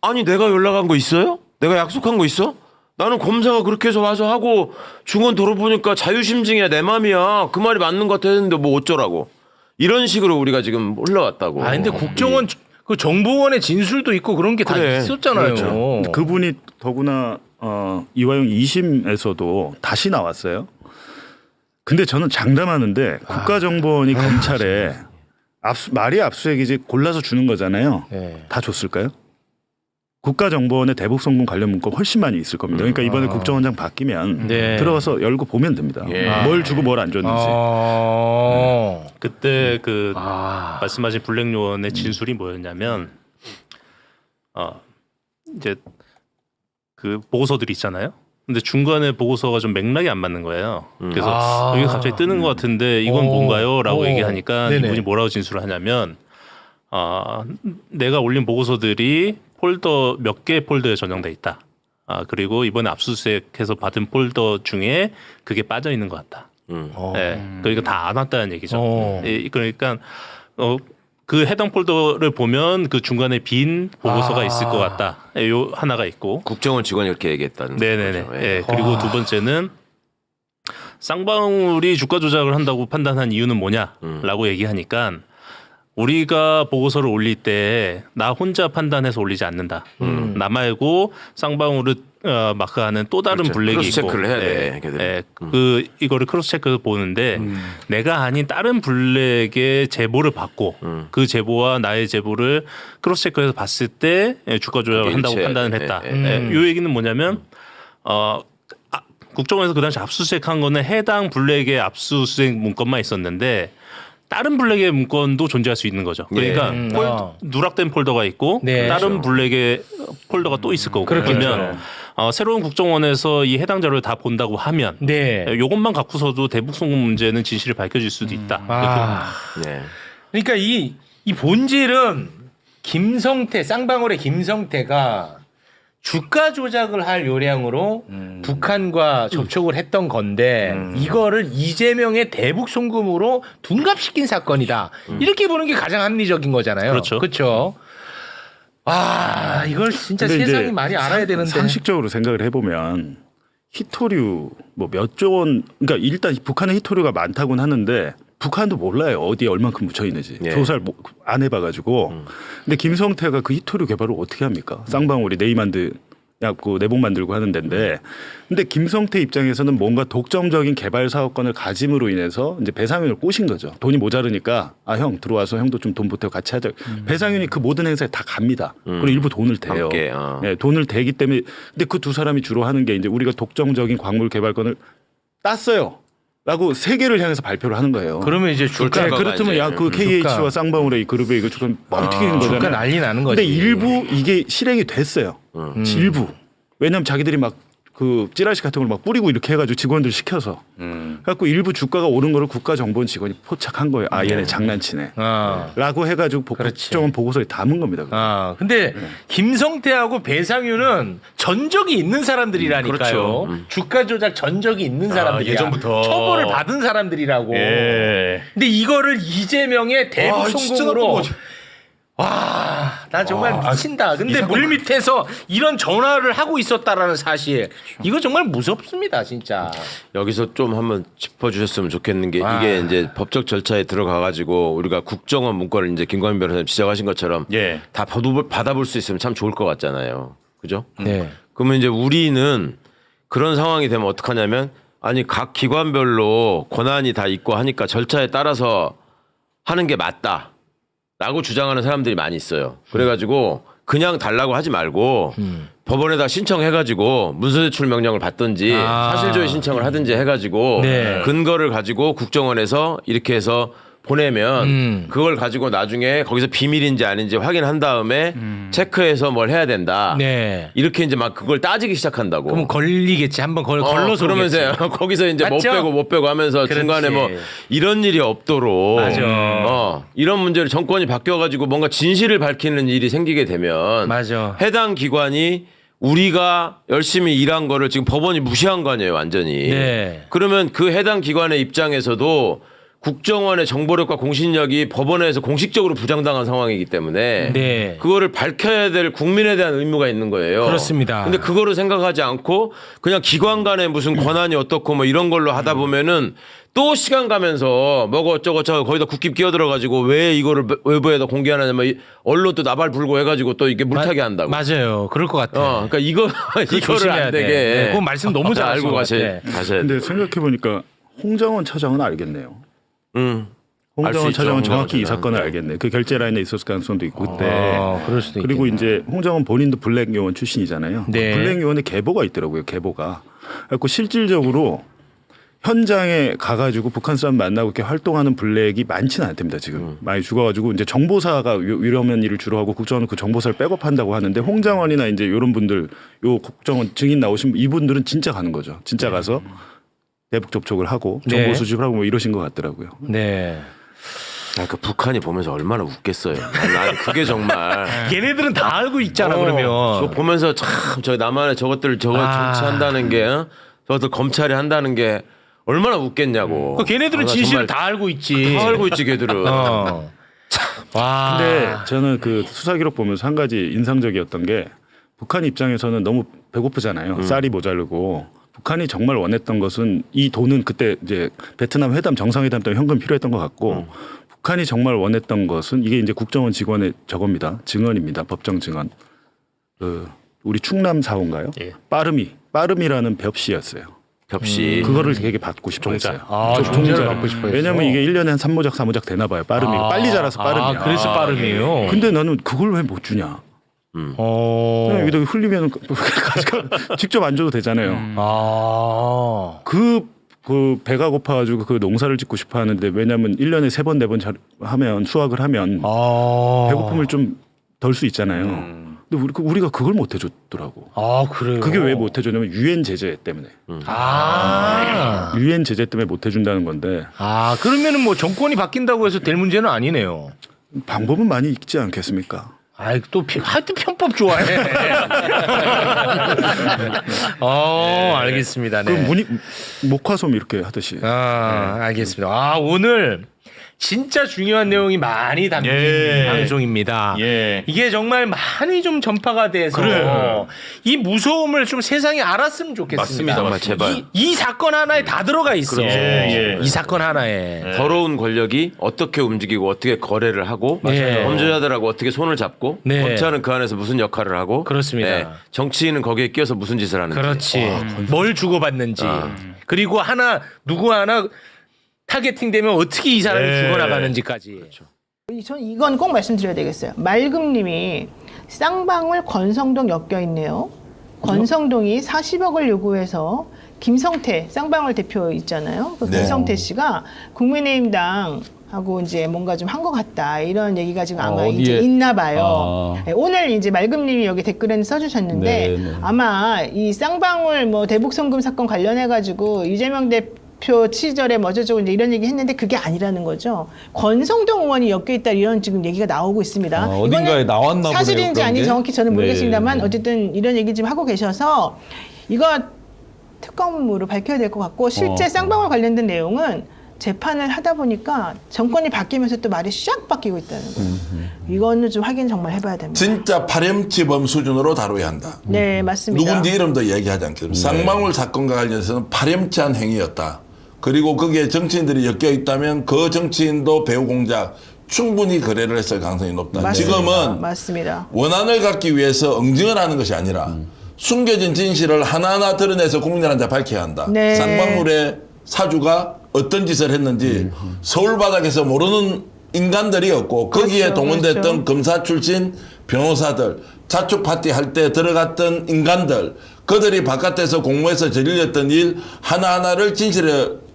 아니 내가 연락한 거 있어요? 내가 약속한 거 있어? 나는 검사가 그렇게 해서 와서 하고 중원 돌아보니까 자유심증이야 내 맘이야. 그 말이 맞는 것 같아 했는데 뭐 어쩌라고. 이런 식으로 우리가 지금 흘러왔다고. 근데 국정원 그 정보원의 진술도 있고 그런 게 다 그래. 있었잖아요. 그렇죠. 그분이 더구나 이화영 2심에서도 다시 나왔어요. 근데 저는 장담하는데 국가정보원이 검찰에 말이 압수수색이지 골라서 주는 거잖아요. 다 줬을까요? 국가정보원의 대북송금 관련 문건 훨씬 많이 있을 겁니다. 그러니까 이번에 국정원장 바뀌면 들어가서 열고 보면 됩니다. 뭘 주고 뭘 안 줬는지. 그때 그 말씀하신 블랙요원의 진술이 뭐였냐면 이제 그 보고서들이 있잖아요. 근데 중간에 보고서가 좀 맥락이 안 맞는 거예요. 그래서 여기 갑자기 뜨는 것 같은데 이건 뭔가요?라고 얘기하니까 이분이 뭐라고 진술을 하냐면 내가 올린 보고서들이 폴더 몇 개의 폴더에 저장돼 있다. 그리고 이번에 압수수색해서 받은 폴더 중에 그게 빠져 있는 것 같다. 그러니까 다 안 왔다는 얘기죠. 그러니까 그 해당 폴더를 보면 그 중간에 빈 보고서가 있을 것 같다. 요 하나가 있고. 국정원 직원이 이렇게 얘기했다는 네네네. 거죠. 그리고 두 번째는 쌍방울이 주가 조작을 한다고 판단한 이유는 뭐냐라고 얘기하니까 우리가 보고서를 올릴 때 나 혼자 판단해서 올리지 않는다. 나 말고 쌍방울을 마크하는 또 다른 그렇죠. 블랙이 크로스 있고, 체크를 해야 돼, 걔들은. 그 이거를 크로스 체크 보는데 내가 아닌 다른 블랙의 제보를 받고 그 제보와 나의 제보를 크로스 체크해서 봤을 때 주가 조작을 한다고 일치해야 판단을 돼. 했다. 이 얘기는 뭐냐면 국정원에서 그 당시 압수수색한 거는 해당 블랙의 압수수색 문건만 있었는데. 다른 블랙의 문건도 존재할 수 있는 거죠. 그러니까 누락된 폴더가 있고 다른 블랙의 폴더가 또 있을 거고. 그러면 새로운 국정원에서 이 해당 자료를 다 본다고 하면 이것만 갖고서도 대북송금 문제는 진실이 밝혀질 수도 있다. 그러니까 이 본질은 쌍방울의 김성태가 주가 조작을 할 요량으로 북한과 접촉을 했던 건데 이거를 이재명의 대북 송금으로 둔갑시킨 사건이다. 이렇게 보는 게 가장 합리적인 거잖아요. 그렇죠. 이걸 진짜 세상이 많이 알아야 되는데. 상식적으로 생각을 해보면 히토류 뭐 몇 조 원, 그러니까 일단 북한의 히토류가 많다고는 하는데 북한도 몰라요. 어디에 얼만큼 묻혀 있는지. 조사를 안 해봐가지고. 근데 김성태가 그 히토류 개발을 어떻게 합니까? 쌍방울이 네이만드 그 내복 만들고 하는 데인데, 근데 김성태 입장에서는 뭔가 독점적인 개발 사업권을 가짐으로 인해서 이제 배상윤을 꼬신 거죠. 돈이 모자르니까 형 들어와서 형도 좀 돈 보태고 같이 하자. 배상윤이 그 모든 행사에 다 갑니다. 그리고 일부 돈을 대요. 함께, 네, 돈을 대기 때문에. 근데 그 두 사람이 주로 하는 게 이제 우리가 독점적인 광물 개발권을 땄어요. 라고 세계를 향해서 발표를 하는 거예요. 그러면 이제 주가 네, 그렇다면 야 그 KH와 쌍방울의 이 그룹의 이거 주가 뻥튀기는 거잖아요. 주가 난리 나는 거지. 근데 일부 이게 실행이 됐어요. 일부. 왜냐하면 자기들이 막 그 찌라시 같은 걸 막 뿌리고 이렇게 해가지고 직원들 시켜서. 그래갖고 일부 주가가 오른 거를 국가정보원 직원이 포착한 거예요. 아 얘네 장난치네. 라고 해가지고 국정원 보고서에 담은 겁니다. 근데 김성태하고 배상윤은 전적이 있는 사람들이라니까요. 그렇죠. 주가 조작 전적이 있는 사람들이야. 예전부터. 처벌을 받은 사람들이라고. 예. 근데 이거를 이재명의 대북 송금으로 와, 나 정말 미친다. 근데 물 밑에서 이런 전화를 하고 있었다라는 사실. 이거 정말 무섭습니다, 진짜. 여기서 좀 한번 짚어주셨으면 좋겠는 게 이게 이제 법적 절차에 들어가가지고 우리가 국정원 문건을 이제 김광민 변호사님 지적하신 것처럼 예. 다 받아볼 수 있으면 참 좋을 것 같잖아요. 그죠? 네. 그러면 이제 우리는 그런 상황이 되면 어떡하냐면 아니 각 기관별로 권한이 다 있고 하니까 절차에 따라서 하는 게 맞다. 라고 주장하는 사람들이 많이 있어요. 그래가지고 그냥 달라고 하지 말고 법원에다 신청해가지고 문서제출 명령을 받든지 사실조회 신청을 하든지 해가지고 네. 근거를 가지고 국정원에서 이렇게 해서 보내면 그걸 가지고 나중에 거기서 비밀인지 아닌지 확인한 다음에 체크해서 뭘 해야 된다. 네. 이렇게 이제 막 그걸 따지기 시작한다고. 그럼 걸리겠지. 한번 걸러서 그러면서 거기서 이제 맞죠? 못 빼고 하면서 그렇지. 중간에 뭐 이런 일이 없도록 맞아. 이런 문제를 정권이 바뀌어가지고 뭔가 진실을 밝히는 일이 생기게 되면 맞아. 해당 기관이 우리가 열심히 일한 거를 지금 법원이 무시한 거 아니에요, 완전히. 네. 그러면 그 해당 기관의 입장에서도 국정원의 정보력과 공신력이 법원에서 공식적으로 부정당한 상황이기 때문에 네. 그거를 밝혀야 될 국민에 대한 의무가 있는 거예요. 그렇습니다. 근데 그거를 생각하지 않고 그냥 기관 간에 무슨 권한이 어떻고 뭐 이런 걸로 하다 보면은 또 시간 가면서 뭐고 어쩌고저쩌고 거기다 국기 끼어들어가지고 왜 이거를 외부에다 공개하느냐 뭐 언론 또 나발 불고 해가지고 또 이게 물타기 한다고. 맞아요. 그럴 것 같아요. 그러니까 이거를 조심해야 안 되게. 돼. 네, 그건 말씀 너무 다 잘하신 알고 것 가셔야 같아. 돼. 근데 생각해보니까 홍정원 차장은 알겠네요. 알수 홍정원 있죠, 차장은 홍정원 정확히 이 차장. 사건을 알겠네. 그 결제 라인에 있었을 가능성도 있고 그때. 그럴 수도 그리고 있겠네. 이제 홍정원 본인도 블랙 요원 출신이잖아요. 네. 블랙 요원에 계보가 있더라고요. 계보가. 그래서 실질적으로 현장에 가가지고 북한 사람 만나고 이렇게 활동하는 블랙이 많지는 않답니다. 지금 많이 죽어가지고 이제 정보사가 위험한 일을 주로 하고 국정원은 그 정보사를 백업한다고 하는데 홍장원이나 이제 이런 분들 요 국정원 증인 나오신 이분들은 진짜 가는 거죠. 진짜 가서 대북 접촉을 하고 정보 네. 수집을 하고 뭐 이러신 것 같더라고요. 네. 그 북한이 보면서 얼마나 웃겠어요. 난 그게 정말. 걔네들은 다 알고 있잖아. 그러면. 그거 보면서 참 저 나만의 저것들 정치한다는 게 저것들 검찰이 한다는 게 얼마나 웃겠냐고. 그 걔네들은 나 진실을 정말 다 알고 있지. 다 알고 있지 걔들은. 와. 근데 저는 그 수사 기록 보면서 한 가지 인상적이었던 게 북한 입장에서는 너무 배고프잖아요. 쌀이 모자르고 북한이 정말 원했던 것은 이 돈은 그때 이제 베트남 회담 정상회담 때문에 현금 필요했던 것 같고 북한이 정말 원했던 것은 이게 이제 국정원 직원의 저겁니다. 증언입니다. 법정 증언. 그 우리 충남 사원가요? 예. 빠름이라는 벽시였어요. 벽시. 그거를 되게 받고 싶어 했어요. 종자를 받고 싶어 했어. 왜냐면 이게 1년에 한 3모작 4모작 되나 봐요. 빠름이가. 빨리 자라서 빠름이야. 그래서 빠름이에요. 근데 나는 그걸 왜 못 주냐. 그냥 여기다 흘리면 직접 안 줘도 되잖아요. 그 배가 고파가지고 그 농사를 짓고 싶어 하는데 왜냐면 1년에 3번 4번 하면 수확을 하면 배고픔을 좀 덜 수 있잖아요. 근데 우리가 그걸 못 해줬더라고. 그래요? 그게 왜 못 해줬냐면 유엔 제재 때문에. 유엔 제재 때문에 못 해준다는 건데. 그러면은 뭐 정권이 바뀐다고 해서 될 문제는 아니네요. 방법은 많이 있지 않겠습니까? 또 하여튼 편법 좋아해. 알겠습니다. 네. 그 목화솜 이렇게 하듯이. 알겠습니다. 오늘 진짜 중요한 내용이 많이 담긴 예. 방송입니다. 예. 이게 정말 많이 좀 전파가 돼서 그래. 이 무서움을 좀 세상이 알았으면 좋겠습니다. 맞습니다. 정말 제발. 이 사건 하나에 다 들어가 있어. 예. 이 사건 하나에. 더러운 권력이 어떻게 움직이고 어떻게 거래를 하고 맞아요. 범죄자들하고 어떻게 손을 잡고 네. 검찰은 그 안에서 무슨 역할을 하고 그렇습니다. 정치인은 거기에 끼어서 무슨 짓을 하는지 그렇지. 뭘 주고받는지. 그리고 누구 하나 타겟팅되면 어떻게 이 사람이 네. 죽어나가는지까지. 전 이건 꼭 말씀드려야 되겠어요. 맑음님이 쌍방울 권성동 엮여 있네요. 권성동이 40억을 요구해서 김성태 쌍방울 대표 있잖아요. 그 김성태 씨가 국민의힘당 하고 이제 뭔가 좀 한 것 같다 이런 얘기가 지금 아마 이제 있나 봐요. 네, 오늘 이제 맑음님이 여기 댓글에 써주셨는데 아마 이 쌍방울 뭐 대북송금 사건 관련해 가지고 이재명 대표 시절에 뭐 어쩌고 이제 이런 얘기 했는데 그게 아니라는 거죠. 권성동 의원이 엮여 있다 이런 지금 얘기가 나오고 있습니다. 어딘가에 나왔나 보네요. 사실인지 아닌지 그런 게. 정확히 저는 모르겠습니다만 네. 어쨌든 이런 얘기 지금 하고 계셔서 이거 특검으로 밝혀야 될 것 같고 실제 쌍방울 관련된 내용은 재판을 하다 보니까 정권이 바뀌면서 또 말이 샥 바뀌고 있다는 거예요. 이거는 좀 확인 정말 해봐야 됩니다. 진짜 파렴치범 수준으로 다뤄야 한다. 네, 맞습니다. 누군지 이름도 얘기하지 않겠습니다. 쌍방울 사건과 관련해서는 파렴치한 행위였다. 그리고 거기에 정치인들이 엮여 있다면 그 정치인도 배후 공작 충분히 거래를 했을 가능성이 높다. 맞습니다. 지금은 맞습니다. 원한을 갖기 위해서 응징을 하는 것이 아니라 숨겨진 진실을 하나하나 드러내서 국민들한테 밝혀야 한다. 네. 쌍방울의 사주가 어떤 짓을 했는지 서울 바닥에서 모르는 인간들이었고 거기에 그렇죠, 동원됐던 그렇죠. 검사 출신 변호사들 자축 파티 할 때 들어갔던 인간들 그들이 바깥에서 공모해서 저질렀던 일 하나하나를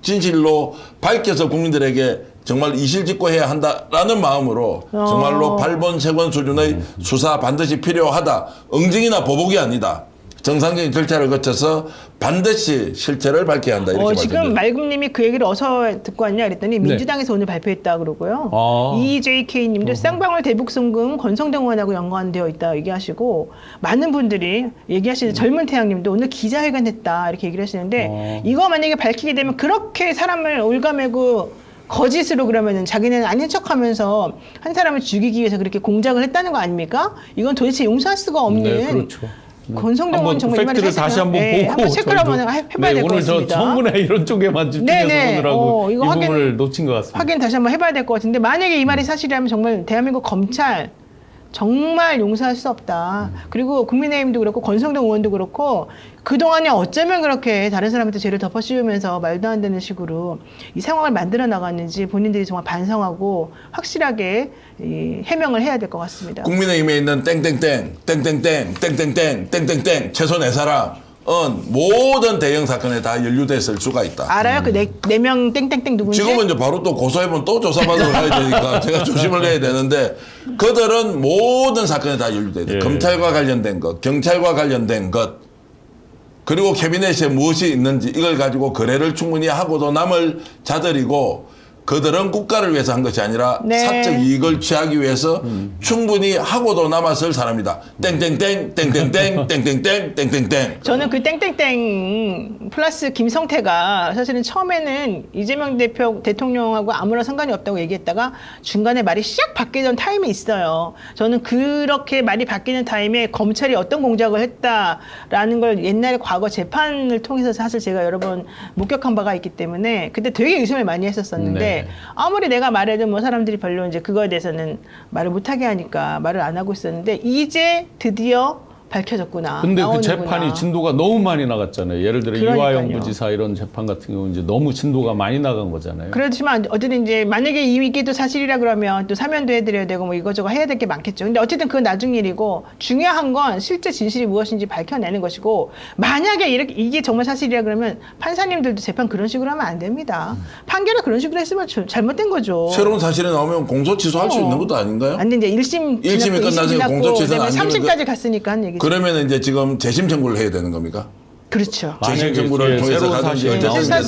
진실로 밝혀서 국민들에게 정말 이실직고해야 한다라는 마음으로 정말로 8번 세권 수준의 수사 반드시 필요하다. 응징이나 보복이 아니다. 정상적인 절차를 거쳐서 반드시 실체를 밝혀야 한다. 이렇게 지금 말씀드립니다. 맑음님이 그 얘기를 어디서 듣고 왔냐 그랬더니 민주당에서 오늘 발표했다 그러고요. EJK님도 쌍방울 대북송금 권성동 의원하고 연관되어 있다 얘기하시고 많은 분들이 얘기하시는 젊은 태양님도 오늘 기자회견했다 이렇게 얘기를 하시는데 이거 만약에 밝히게 되면 그렇게 사람을 올가매고 거짓으로 그러면은 자기는 아닌 척하면서 한 사람을 죽이기 위해서 그렇게 공작을 했다는 거 아닙니까? 이건 도대체 용서할 수가 없는. 그렇죠. 권성동 의원 정말 이 말을 팩트를 다시 한번 보고 한번 체크를 한번 해봐야 될 것 오늘 같습니다. 저 청문회 이런 쪽에만 집중해서 보느라고 이거 이 부분을 놓친 것 같습니다. 확인 다시 한번 해봐야 될 것 같은데 만약에 이 말이 사실이라면 정말 대한민국 검찰 정말 용서할 수 없다. 그리고 국민의힘도 그렇고 권성동 의원도 그렇고 그동안에 어쩌면 그렇게 다른 사람한테 죄를 덮어씌우면서 말도 안 되는 식으로 이 상황을 만들어 나갔는지 본인들이 정말 반성하고 확실하게 이 해명을 해야 될 것 같습니다. 국민의힘에 있는 땡땡땡 최소 4사람은 모든 대형 사건에 다 연루됐을 수가 있다. 알아요? 그 네 명 땡땡땡 누군지? 지금은 이제 바로 또 고소해보면 또 조사받으러 가야 되니까 제가 조심을 해야 되는데 그들은 모든 사건에 다 연루돼야 돼. 검찰과 관련된 것, 경찰과 관련된 것 그리고 캐비넷에 무엇이 있는지 이걸 가지고 거래를 충분히 하고도 남을 자들이고 그들은 국가를 위해서 한 것이 아니라 사적 이익을 취하기 위해서 충분히 하고도 남았을 사람이다. 땡땡땡. 저는 그 땡땡땡 플러스 김성태가 사실은 처음에는 이재명 대통령하고 아무런 상관이 없다고 얘기했다가 중간에 말이 샥 바뀌던 타임이 있어요. 저는 그렇게 말이 바뀌는 타임에 검찰이 어떤 공작을 했다라는 걸 옛날에 과거 재판을 통해서 사실 제가 여러 번 목격한 바가 있기 때문에 그때 되게 의심을 많이 했었었는데 아무리 내가 말해도 뭐 사람들이 별로 이제 그거에 대해서는 말을 못하게 하니까 말을 안 하고 있었는데 이제 드디어 밝혀졌구나. 근데 그 나오는구나. 재판이 진도가 너무 많이 나갔잖아요. 예를 들어 그러니까요. 이화영 부지사 이런 재판 같은 경우 이제 너무 진도가 많이 나간 거잖아요. 그렇지만 어쨌든 이제 만약에 이게 또 사실이라 그러면 또 사면도 해드려야 되고 뭐 이거저거 해야 될 게 많겠죠. 근데 어쨌든 그건 나중 일이고 중요한 건 실제 진실이 무엇인지 밝혀내는 것이고 만약에 이게 정말 사실이라 그러면 판사님들도 재판 그런 식으로 하면 안 됩니다. 판결을 그런 식으로 했으면 잘못된 거죠. 새로운 사실이 나오면 공소 취소할 수 있는 것도 아닌가요? 안 돼, 이제 1심이 끝나서 공소 취소는 안 되면 3심까지 갔으니까 한 얘기죠. 그러면 이제 지금 재심 청구를 해야 되는 겁니까? 그렇죠. 재심 청구를 통해서 가든지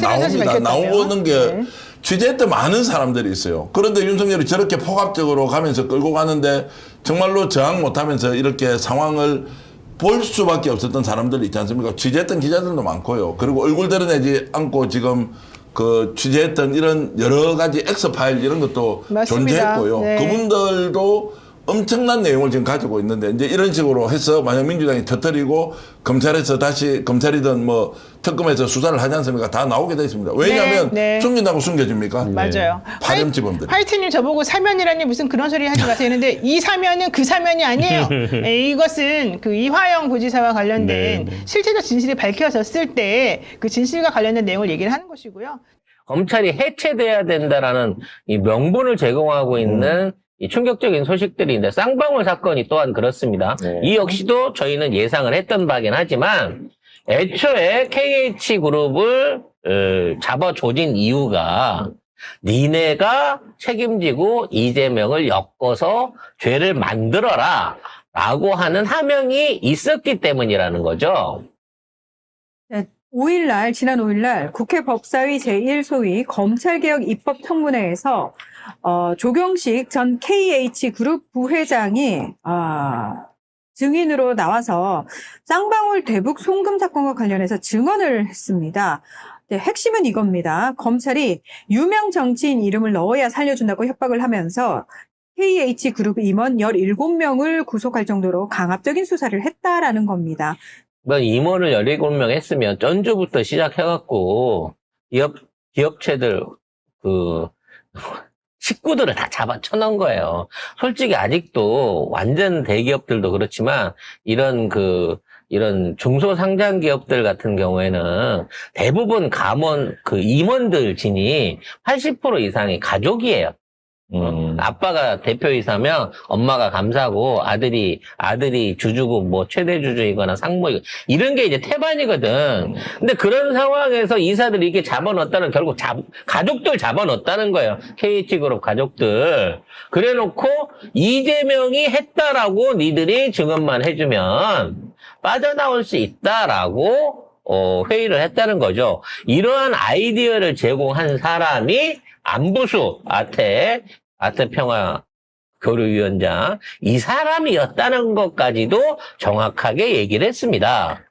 나옵니다. 나오는 게 취재했던 많은 사람들이 있어요. 그런데 윤석열이 저렇게 포괄적으로 가면서 끌고 가는데 정말로 저항 못하면서 이렇게 상황을 볼 수밖에 없었던 사람들이 있지 않습니까? 취재했던 기자들도 많고요. 그리고 얼굴 드러내지 않고 지금 그 취재했던 이런 여러 가지 엑스파일 이런 것도 맞습니다. 존재했고요. 네. 그분들도 엄청난 내용을 지금 가지고 있는데 이제 이런 식으로 해서 만약 민주당이 터뜨리고 검찰에서 다시 검찰이든 뭐 특검에서 수사를 하지 않습니까? 다 나오게 돼 있습니다. 왜냐하면 네. 숨긴다고 숨겨집니까? 맞아요. 파렴치범들. 화이트님 저보고 사면이라니 무슨 그런 소리 하지 마세요. 했는데 이 사면은 그 사면이 아니에요. 이것은 그 이화영 부지사와 관련된 실체적 진실이 밝혀졌을 때 그 진실과 관련된 내용을 얘기를 하는 것이고요. 검찰이 해체돼야 된다라는 이 명분을 제공하고 있는 이 충격적인 소식들인데 쌍방울 사건이 또한 그렇습니다. 이 역시도 저희는 예상을 했던 바긴 하지만 애초에 KH그룹을 잡아 조진 이유가 니네가 책임지고 이재명을 엮어서 죄를 만들어라 라고 하는 하명이 있었기 때문이라는 거죠. 지난 5일날 국회 법사위 제1소위 검찰개혁 입법청문회에서 조경식 전 KH그룹 부회장이 증인으로 나와서 쌍방울 대북 송금 사건과 관련해서 증언을 했습니다. 네, 핵심은 이겁니다. 검찰이 유명 정치인 이름을 넣어야 살려준다고 협박을 하면서 KH그룹 임원 17명을 구속할 정도로 강압적인 수사를 했다라는 겁니다. 임원을 17명 했으면 전주부터 시작해갖고 기업체들 식구들을 다 잡아 쳐놓은 거예요. 솔직히 아직도 완전 대기업들도 그렇지만 이런 중소상장 기업들 같은 경우에는 대부분 임원들 진이 80% 이상이 가족이에요. 아빠가 대표이사면 엄마가 감사고 아들이 주주고 뭐 최대 주주이거나 상무이고 이런 게 이제 태반이거든. 근데 그런 상황에서 이사들이 이렇게 잡아넣었다는 결국 가족들 잡아넣었다는 거예요. KH그룹 가족들. 그래놓고 이재명이 했다라고 니들이 증언만 해주면 빠져나올 수 있다라고 회의를 했다는 거죠. 이러한 아이디어를 제공한 사람이 안부수 아태평화교류위원장 이 사람이었다는 것까지도 정확하게 얘기를 했습니다.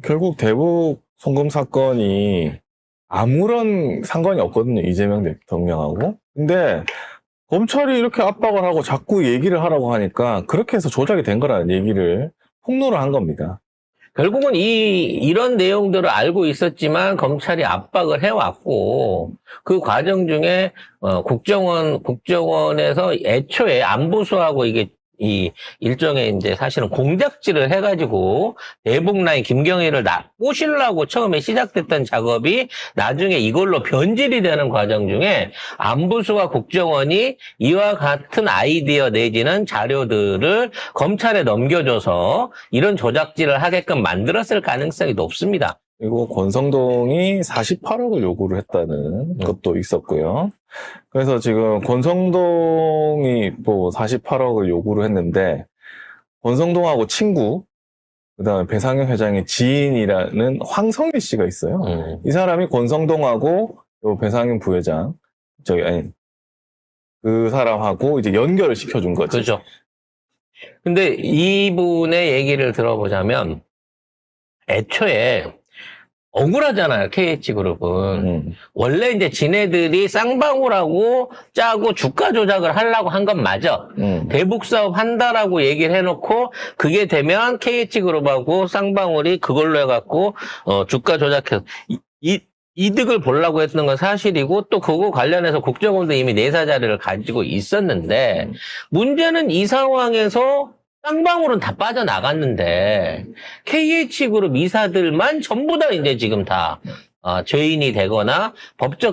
결국 대북 송금 사건이 아무런 상관이 없거든요. 이재명 대통령하고. 근데 검찰이 이렇게 압박을 하고 자꾸 얘기를 하라고 하니까 그렇게 해서 조작이 된 거라는 얘기를 폭로를 한 겁니다. 결국은 이런 내용들을 알고 있었지만 검찰이 압박을 해왔고 그 과정 중에 국정원에서 애초에 안보수하고 이게 이 일종의 이제 사실은 공작질을 해가지고 대북라인 김경희를 꼬시려고 처음에 시작됐던 작업이 나중에 이걸로 변질이 되는 과정 중에 안보수와 국정원이 이와 같은 아이디어 내지는 자료들을 검찰에 넘겨줘서 이런 조작질을 하게끔 만들었을 가능성이 높습니다. 그리고 권성동이 48억을 요구를 했다는 것도 있었고요. 그래서 지금 권성동이 또 48억을 요구를 했는데 권성동하고 친구, 그다음에 배상현 회장의 지인이라는 황성일 씨가 있어요. 이 사람이 권성동하고 요 배상현 부회장 그 사람하고 이제 연결을 시켜준 거죠. 그렇죠. 근데 이분의 얘기를 들어보자면 애초에 억울하잖아요. KH그룹은. 원래 이제 지네들이 쌍방울하고 짜고 주가 조작을 하려고 한 건 맞아. 대북 사업 한다라고 얘기를 해놓고 그게 되면 KH그룹하고 쌍방울이 그걸로 해갖고 주가 조작해서 이득을 보려고 했던 건 사실이고 또 그거 관련해서 국정원도 이미 내사 자료를 가지고 있었는데 문제는 이 상황에서 쌍방울은 다 빠져나갔는데 KH그룹 이사들만 전부 다 이제 지금 다 죄인이 되거나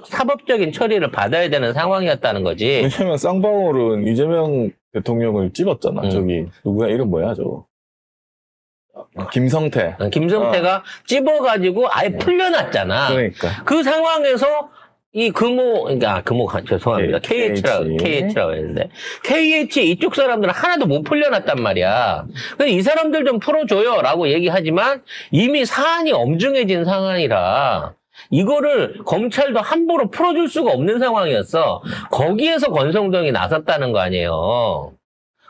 사법적인 처리를 받아야 되는 상황이었다는 거지. 왜냐면 쌍방울은 이재명 대통령을 찝었잖아. 저기 누구야 이름 뭐야 저거. 김성태가 찝어가지고 아예 풀려났잖아. 그러니까. 그 상황에서 죄송합니다. KH라고 했는데. KH 이쪽 사람들은 하나도 못 풀려났단 말이야. 그래서 이 사람들 좀 풀어줘요 라고 얘기하지만 이미 사안이 엄중해진 상황이라 이거를 검찰도 함부로 풀어줄 수가 없는 상황이었어. 거기에서 권성동이 나섰다는 거 아니에요.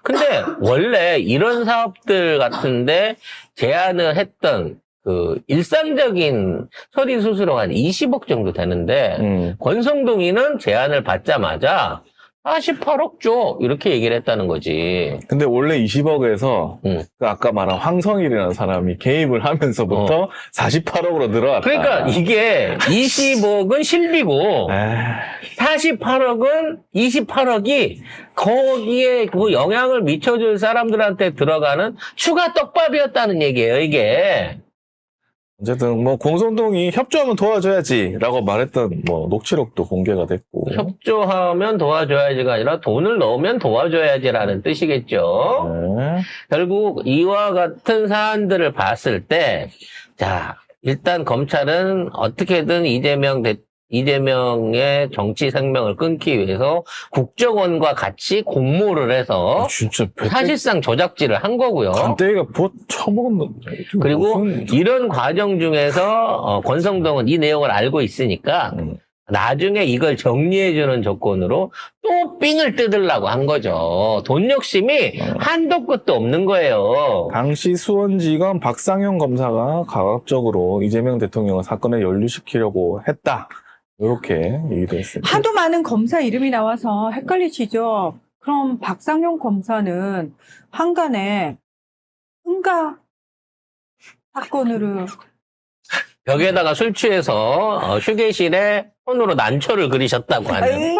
근데 원래 이런 사업들 같은데 제안을 했던 그 일상적인 처리 수수료가 한 20억 정도 되는데 권성동이는 제안을 받자마자 48억 줘 이렇게 얘기를 했다는 거지. 근데 원래 20억에서 그 아까 말한 황성일이라는 사람이 개입을 하면서부터 48억으로 늘어났다. 그러니까 이게 20억은 실비고 48억은 28억이 거기에 그 영향을 미쳐줄 사람들한테 들어가는 추가 떡밥이었다는 얘기예요, 이게. 어쨌든 뭐 권성동이 협조하면 도와줘야지라고 말했던 뭐 녹취록도 공개가 됐고. 협조하면 도와줘야지가 아니라 돈을 넣으면 도와줘야지라는 뜻이겠죠. 결국 이와 같은 사안들을 봤을 때, 자, 일단 검찰은 어떻게든 이재명의 정치 생명을 끊기 위해서 국정원과 같이 공모를 해서 진짜 사실상 조작질을 한 거고요. 간대기가 처먹었는데. 그리고 이런 과정 중에서 권성동은 이 내용을 알고 있으니까 나중에 이걸 정리해주는 조건으로 또 삥을 뜯으려고 한 거죠. 돈 욕심이 한도 끝도 없는 거예요. 당시 수원지검 박상용 검사가 가급적으로 이재명 대통령을 사건에 연루시키려고 했다. 이렇게 얘기도 했습니다. 하도 많은 검사 이름이 나와서 헷갈리시죠? 그럼 박상용 검사는 한간에 응가 사건으로 벽에다가 술 취해서 휴게실에 손으로 난초를 그리셨다고 하는.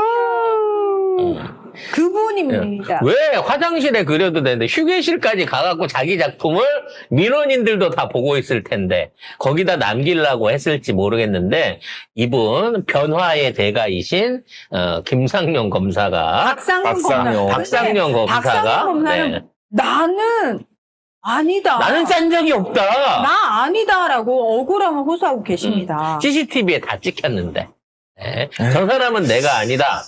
그분입니다. 왜 화장실에 그려도 되는데 휴게실까지 가갖고 자기 작품을 민원인들도 다 보고 있을 텐데 거기다 남기려고 했을지 모르겠는데 이분 변화의 대가이신 김상용 검사가 박상용 검사가 네. 나는 아니다. 나는 짠 적이 없다. 나 아니다라고 억울함을 호소하고 계십니다. CCTV에 다 찍혔는데 네. 저 사람은 내가 아니다.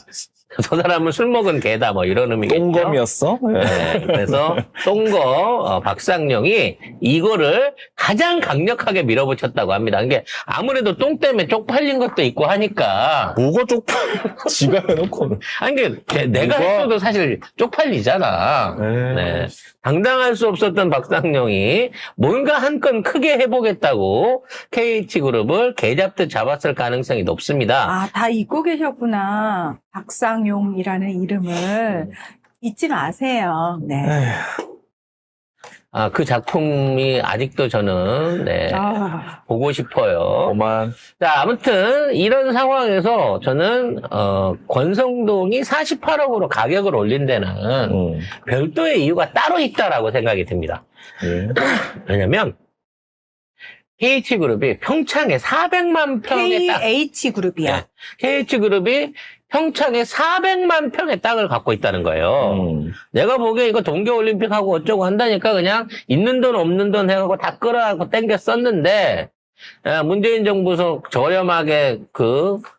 저 사람은 술 먹은 개다 뭐 이런 의미겠죠. 똥검이었어? 네. 그래서 똥검 박상용이 이거를 가장 강력하게 밀어붙였다고 합니다. 이게 아무래도 똥 때문에 쪽팔린 것도 있고 하니까. 뭐가 쪽팔려? 지가 해놓고는. 아니 내가 했어도 사실 쪽팔리잖아. 네. 당당할 수 없었던 박상용이 뭔가 한 건 크게 해보겠다고 KH그룹을 개잡듯 잡았을 가능성이 높습니다. 아, 다 잊고 계셨구나. 박상용이라는 이름을 잊지 마세요. 네. 아, 그 작품이 아직도 저는, 네, 보고 싶어요. 자, 아무튼, 이런 상황에서 저는, 권성동이 48억으로 가격을 올린 데는 별도의 이유가 따로 있다라고 생각이 듭니다. 왜냐면, KH그룹이 평창에 400만 평의 땅. KH그룹이야. 네, KH그룹이 평창에 400만 평의 땅을 갖고 있다는 거예요. 내가 보기에 이거 동계올림픽하고 어쩌고 한다니까 그냥 있는 돈 없는 돈 해갖고 다 끌어갖고 땡겨 썼는데 문재인 정부에서 저렴하게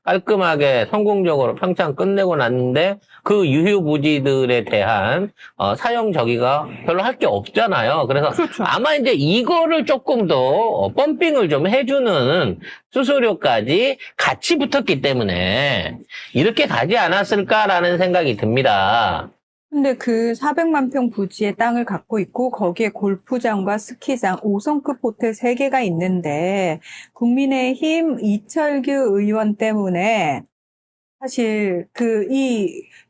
깔끔하게 성공적으로 평창 끝내고 났는데 그 유휴부지들에 대한 사용 저기가 별로 할 게 없잖아요. 그래서 아마 이제 이거를 조금 더 펌핑을 좀 해주는 수수료까지 같이 붙었기 때문에 이렇게 가지 않았을까라는 생각이 듭니다. 근데 그 400만 평 부지의 땅을 갖고 있고 거기에 골프장과 스키장, 5성급 호텔 3개가 있는데 국민의힘 이철규 의원 때문에 사실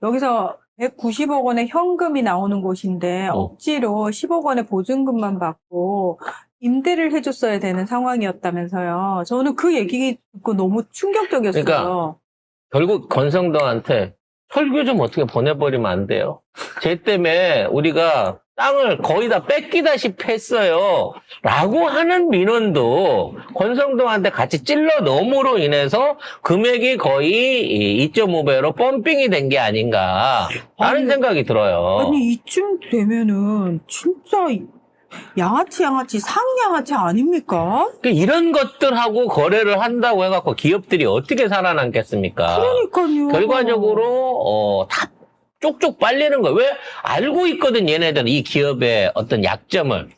여기서 190억 원의 현금이 나오는 곳인데 억지로 10억 원의 보증금만 받고 임대를 해줬어야 되는 상황이었다면서요. 저는 그 얘기 듣고 너무 충격적이었어요. 그러니까 결국 권성동한테 철교 좀 어떻게 보내버리면 안 돼요? 쟤 때문에 우리가 땅을 거의 다 뺏기다시피 했어요. 라고 하는 민원도 권성동한테 같이 찔러 넣음으로 인해서 금액이 거의 2.5배로 펌핑이 된 게 아닌가 라는 생각이 들어요. 아니 이쯤 되면은 진짜 양아치 상양아치 아닙니까? 이런 것들하고 거래를 한다고 해갖고 기업들이 어떻게 살아남겠습니까? 그러니까요. 결과적으로 다 쪽쪽 빨리는 거예요. 왜? 알고 있거든 얘네들은 이 기업의 어떤 약점을.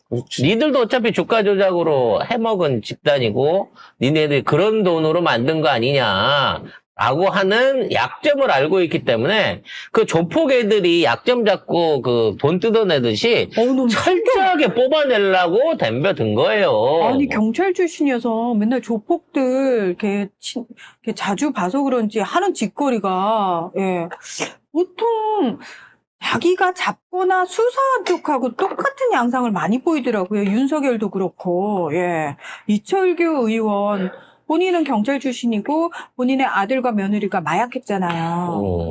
니들도 어차피 주가 조작으로 해먹은 집단이고 니네들이 그런 돈으로 만든 거 아니냐 라고 하는 약점을 알고 있기 때문에 그 조폭 애들이 약점 잡고 그 돈 뜯어내듯이 철저하게 뽑아내려고 덤벼든 거예요. 아니 경찰 출신이어서 맨날 조폭들 이렇게 자주 봐서 그런지 하는 짓거리가 보통 자기가 잡거나 수사한 쪽하고 똑같은 양상을 많이 보이더라고요. 윤석열도 그렇고 이철규 의원 본인은 경찰 출신이고 본인의 아들과 며느리가 마약했잖아요.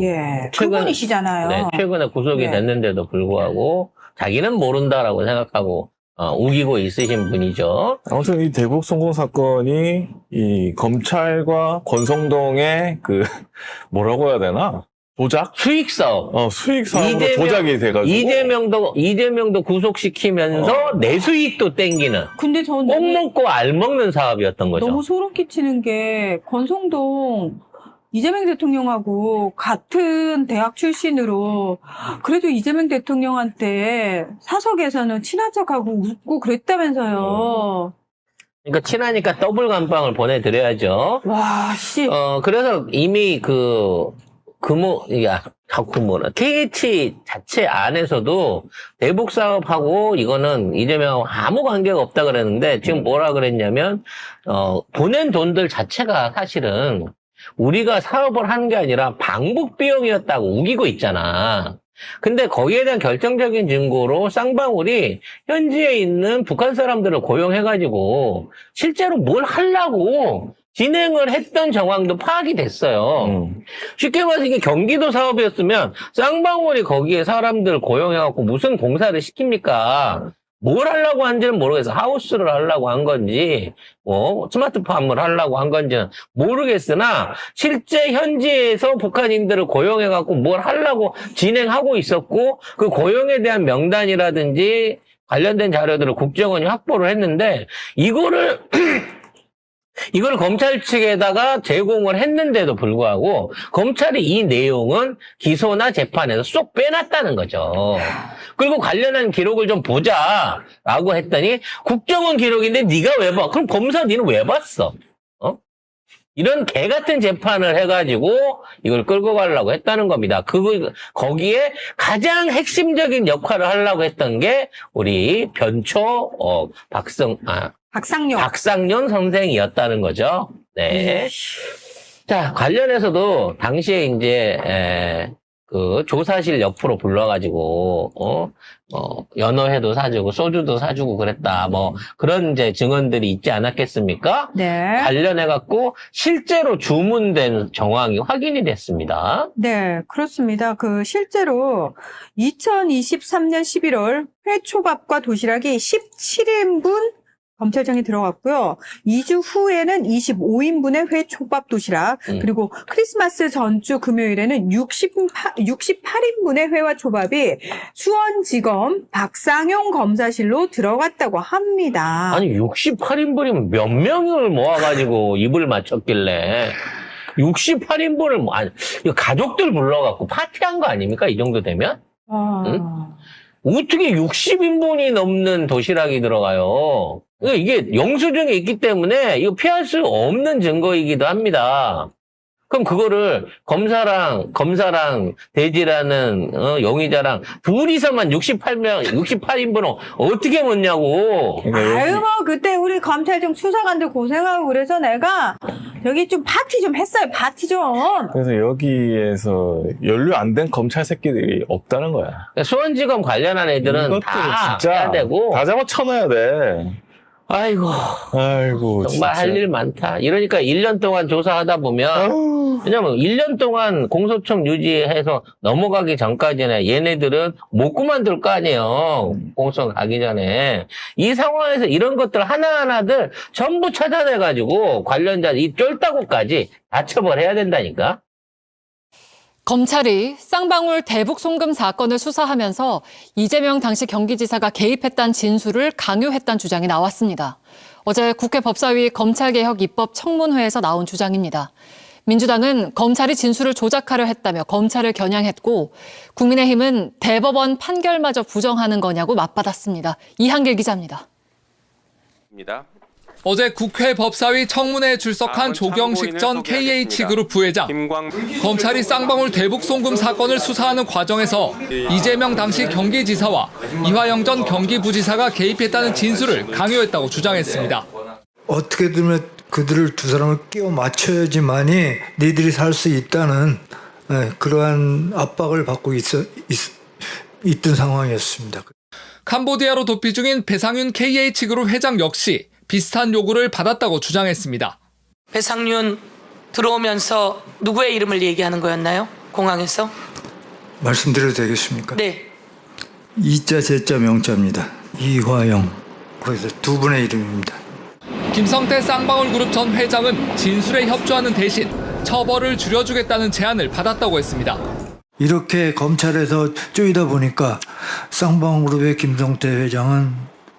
그분이시잖아요. 네, 최근에 구속이 됐는데도 불구하고 자기는 모른다라고 생각하고 우기고 있으신 분이죠. 아무튼 이 대북 송금 사건이 이 검찰과 권성동의 그 뭐라고 해야 되나? 조작? 수익 사업. 수익 사업으로 조작이 돼가지고. 이재명도 구속시키면서 내 수익도 땡기는. 근데 저는 꼭 먹고 알 먹는 사업이었던 거죠. 너무 소름 끼치는 게 권성동 이재명 대통령하고 같은 대학 출신으로 그래도 이재명 대통령한테 사석에서는 친한 척하고 웃고 그랬다면서요. 그러니까 친하니까 더블 감빵을 보내드려야죠. 와, 씨. 그래서 이미 KH 자체 안에서도 대북 사업하고 이거는 이재명 아무 관계가 없다 그랬는데 지금 뭐라 그랬냐면 보낸 돈들 자체가 사실은 우리가 사업을 한 게 아니라 방북 비용이었다고 우기고 있잖아. 근데 거기에 대한 결정적인 증거로 쌍방울이 현지에 있는 북한 사람들을 고용해가지고 실제로 뭘 하려고 진행을 했던 정황도 파악이 됐어요. 쉽게 말해서 이게 경기도 사업이었으면 쌍방울이 거기에 사람들 고용해갖고 무슨 공사를 시킵니까? 뭘 하려고 한지는 모르겠어. 하우스를 하려고 한 건지, 스마트팜을 하려고 한 건지는 모르겠으나, 실제 현지에서 북한인들을 고용해갖고 뭘 하려고 진행하고 있었고, 그 고용에 대한 명단이라든지 관련된 자료들을 국정원이 확보를 했는데, 이거를 검찰 측에다가 제공을 했는데도 불구하고 검찰이 이 내용은 기소나 재판에서 쏙 빼놨다는 거죠. 그리고 관련한 기록을 좀 보자라고 했더니 국정원 기록인데 네가 왜 봐? 그럼 검사 니는 왜 봤어? 이런 개 같은 재판을 해가지고 이걸 끌고 가려고 했다는 겁니다. 거기에 가장 핵심적인 역할을 하려고 했던 게 우리 변초 박상용 선생이었다는 거죠. 네. 자, 관련해서도 당시에 이제 그 조사실 옆으로 불러가지고 연어회도 사주고 소주도 사주고 그랬다. 그런 이제 증언들이 있지 않았겠습니까? 네. 관련해갖고 실제로 주문된 정황이 확인이 됐습니다. 네, 그렇습니다. 실제로 2023년 11월 회초밥과 도시락이 17인분 검찰청에 들어갔고요. 2주 후에는 25인분의 회초밥 도시락, 그리고 크리스마스 전주 금요일에는 68인분의 회와 초밥이 수원지검 박상용 검사실로 들어갔다고 합니다. 아니 68인분이면 몇 명을 모아가지고 입을 맞췄길래 68인분을 이거 가족들 불러갖고 파티한 거 아닙니까? 이 정도 되면? 응? 어떻게 60인분이 넘는 도시락이 들어가요? 이게 영수증에 있기 때문에 이거 피할 수 없는 증거이기도 합니다. 그럼 그거를 검사랑 대지라는 용의자랑 둘이서만 68인분을 어떻게 먹냐고. 아유 그때 우리 검찰청 수사관들 고생하고 그래서 내가 여기 좀 파티 좀 했어요. 파티 좀. 그래서 여기에서 연루 안 된 검찰 새끼들이 없다는 거야. 그러니까 수원지검 관련한 애들은 다 진짜 해야 되고 다 잡아 쳐놔야 돼. 아이고 진짜. 정말 할 일 많다. 이러니까 1년 동안 조사하다 보면 왜냐면 1년 동안 공소청 유지해서 넘어가기 전까지는 얘네들은 못 그만둘 거 아니에요. 공소청 가기 전에. 이 상황에서 이런 것들 하나하나들 전부 찾아내가지고 관련자 이 쫄따구까지 다 처벌해야 된다니까. 검찰이 쌍방울 대북 송금 사건을 수사하면서 이재명 당시 경기지사가 개입했다는 진술을 강요했다는 주장이 나왔습니다. 어제 국회 법사위 검찰개혁 입법 청문회에서 나온 주장입니다. 민주당은 검찰이 진술을 조작하려 했다며 검찰을 겨냥했고 국민의힘은 대법원 판결마저 부정하는 거냐고 맞받았습니다. 이한길 기자입니다. 어제 국회 법사위 청문회에 출석한 조경식 전 KH그룹 부회장. 검찰이 쌍방울 대북 송금 사건을 수사하는 과정에서 이재명 당시 경기지사와 이화영 전 경기부지사가 개입했다는 진술을 강요했다고 주장했습니다. 어떻게든 그들을 두 사람을 끼워 맞춰야지만이 니들이 살 수 있다는 그러한 압박을 받고 있던 상황이었습니다. 캄보디아로 도피 중인 배상윤 KH그룹 회장 역시 비슷한 요구를 받았다고 주장했습니다. 배상윤 들어오면서 누구의 이름을 얘기하는 거였나요? 공항에서? 말씀드려도 되겠습니까? 네. 이자 제자 명자입니다. 이화영. 그래서 두 분의 이름입니다. 김성태 쌍방울그룹 전 회장은 진술에 협조하는 대신 처벌을 줄여주겠다는 제안을 받았다고 했습니다. 이렇게 검찰에서 쪼이다 보니까 쌍방울그룹의 김성태 회장은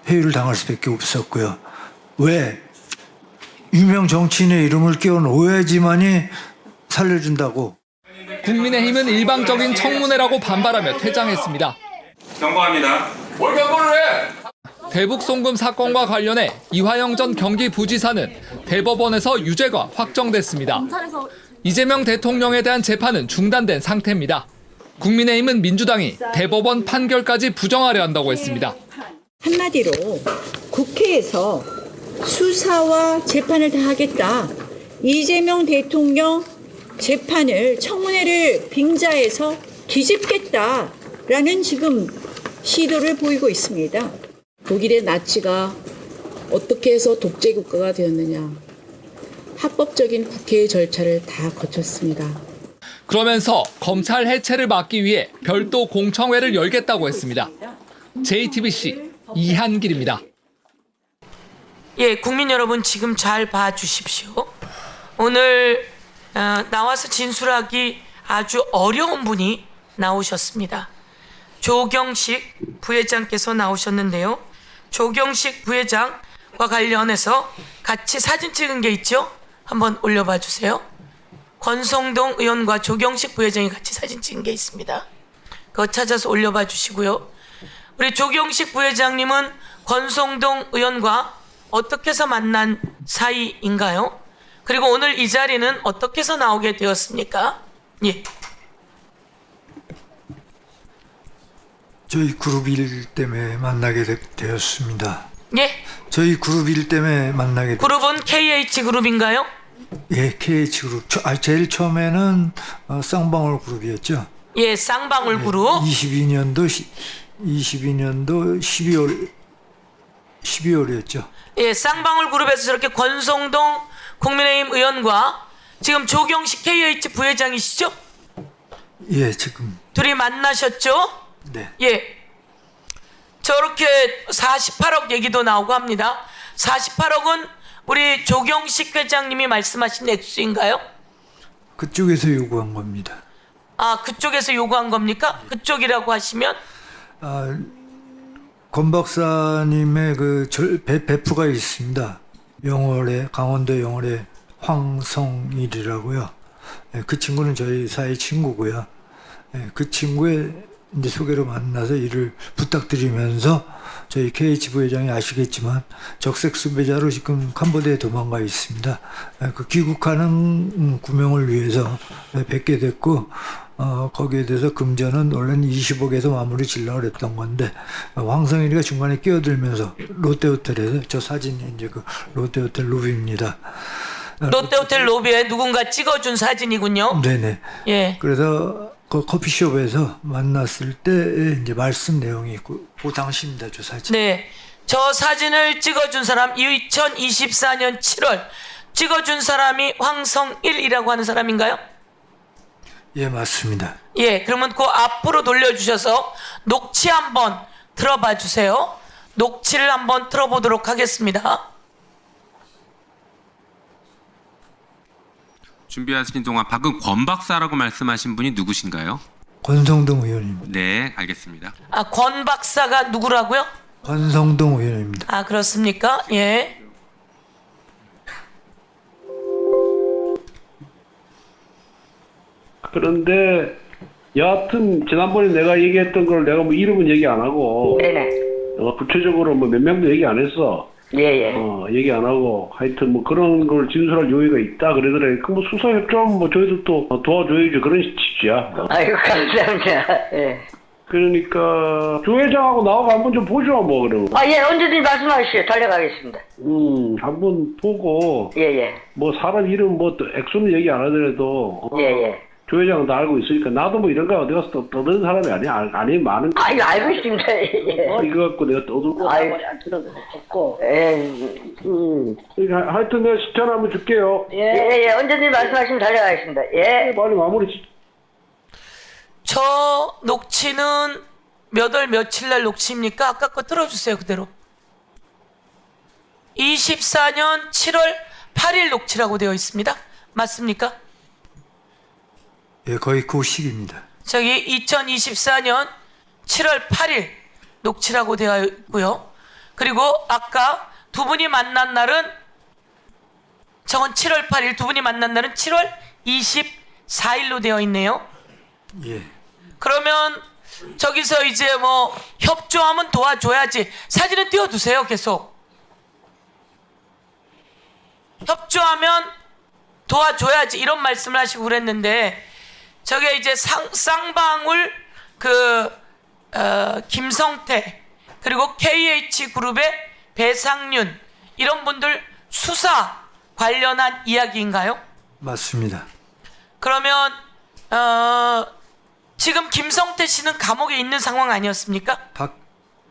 회유를 당할 수밖에 없었고요. 왜? 유명 정치인의 이름을 끼워 넣어야지만이 살려준다고. 국민의힘은 일방적인 청문회라고 반발하며 퇴장했습니다. 경고합니다. 뭘 경고를 해? 대북 송금 사건과 관련해 이화영 전 경기부지사는 대법원에서 유죄가 확정됐습니다. 이재명 대통령에 대한 재판은 중단된 상태입니다. 국민의힘은 민주당이 대법원 판결까지 부정하려 한다고 했습니다. 한마디로 국회에서 수사와 재판을 다 하겠다. 이재명 대통령 재판을 청문회를 빙자해서 뒤집겠다라는 지금 시도를 보이고 있습니다. 독일의 나치가 어떻게 해서 독재 국가가 되었느냐. 합법적인 국회의 절차를 다 거쳤습니다. 그러면서 검찰 해체를 막기 위해 별도 공청회를 열겠다고 했습니다. JTBC 이한길입니다. 예, 국민 여러분 지금 잘 봐주십시오. 오늘 나와서 진술하기 아주 어려운 분이 나오셨습니다. 조경식 부회장께서 나오셨는데요. 조경식 부회장과 관련해서 같이 사진 찍은 게 있죠? 한번 올려봐 주세요. 권성동 의원과 조경식 부회장이 같이 사진 찍은 게 있습니다. 그거 찾아서 올려봐 주시고요. 우리 조경식 부회장님은 권성동 의원과 어떻게 해서 만난 사이인가요? 그리고 오늘 이 자리는 어떻게 해서 나오게 되었습니까? 예. 저희 그룹 일 때문에 만나게 되었습니다. 예? 저희 그룹 일 때문에 만나게 그룹은 KH그룹인가요? 예, KH그룹. 제일 처음에는 쌍방울 그룹이었죠. 예, 쌍방울 그룹. 22년도 12월이었죠. 예, 쌍방울 그룹에서 저렇게 권성동 국민의힘 의원과 지금 조경식 KH 부회장이시죠? 예, 지금. 둘이 만나셨죠? 네. 예. 저렇게 48억 얘기도 나오고 합니다. 48억은 우리 조경식 회장님이 말씀하신 액수인가요? 그쪽에서 요구한 겁니다. 아, 그쪽에서 요구한 겁니까? 그쪽이라고 하시면? 권 박사님의 그 베프가 있습니다. 영월에, 강원도 영월에 황성일이라고요. 그 친구는 저희 사이 친구고요. 그 친구의 이제 소개로 만나서 일을 부탁드리면서 저희 KH 부회장이 아시겠지만 적색 수배자로 지금 캄보디아에 도망가 있습니다. 그 귀국하는 구명을 위해서 뵙게 됐고 거기에 대해서 금전은 원래는 20억에서 마무리 지려고 했던 건데 황성일이가 중간에 끼어들면서 롯데호텔에서 저 사진이 이제 그 롯데호텔 로비입니다. 롯데호텔 로비에 누군가 찍어준 사진이군요. 네네. 예. 그래서 그 커피숍에서 만났을 때 이제 말씀 내용이 있고 그 당시입니다. 저 사진. 네. 저 사진을 찍어준 사람 2024년 7월 찍어준 사람이 황성일이라고 하는 사람인가요? 예, 맞습니다. 예, 그러면 그 앞으로 돌려주셔서 녹취 한번 들어봐 주세요. 녹취를 한번 들어보도록 하겠습니다. 준비하시는 동안 방금 권 박사라고 말씀하신 분이 누구신가요? 권성동 의원입니다. 네, 알겠습니다. 아, 권 박사가 누구라고요? 권성동 의원입니다. 아, 그렇습니까? 예. 그런데 여하튼 지난번에 내가 얘기했던 걸 내가 뭐 이름은 얘기 안 하고 구체적으로 뭐 몇 명도 얘기 안 했어. 예. 얘기 안 하고 하여튼 뭐 그런 걸 진술할 요의가 있다 그러더래. 그 뭐 수사 협조하면 뭐 저희도 또 도와줘야지 그런 취지야. 아이고 감사합니다. 예. 그러니까 조 회장하고 나하고 한번 좀 보죠 뭐 그러면. 예, 언제든지 말씀하시죠. 달려가겠습니다. 한번 보고. 예. 뭐 사람 이름 뭐 액수는 얘기 안 하더라도. 예. 조 회장은 다 알고 있으니까 나도 뭐 이런 거 어디 가서 떠드는 사람이 아니야. 아니 많은. 알고 있습니다. 예. 이거 갖고 내가 떠들고. 안 들어도 됐고. 예. 그러니까 하여튼 내가 시간 한번 줄게요. 예. 언제든지 말씀하시면 달려가겠습니다. 예. 빨리 마무리. 저 녹취는 몇 월 며칠 날 녹취입니까? 아까 거 들어주세요 그대로. 24년 7월 8일 녹취라고 되어 있습니다. 맞습니까? 예, 거의 그 시기입니다. 저기 2024년 7월 8일 녹취라고 되어 있고요. 그리고 아까 두 분이 만난 날은 저건 7월 8일, 두 분이 만난 날은 7월 24일로 되어 있네요. 예. 그러면 저기서 이제 뭐 협조하면 도와줘야지. 사진은 띄워두세요 계속. 협조하면 도와줘야지 이런 말씀을 하시고 그랬는데 저게 이제 쌍방울 김성태 그리고 KH그룹의 배상윤 이런 분들 수사 관련한 이야기인가요? 맞습니다. 그러면 지금 김성태 씨는 감옥에 있는 상황 아니었습니까?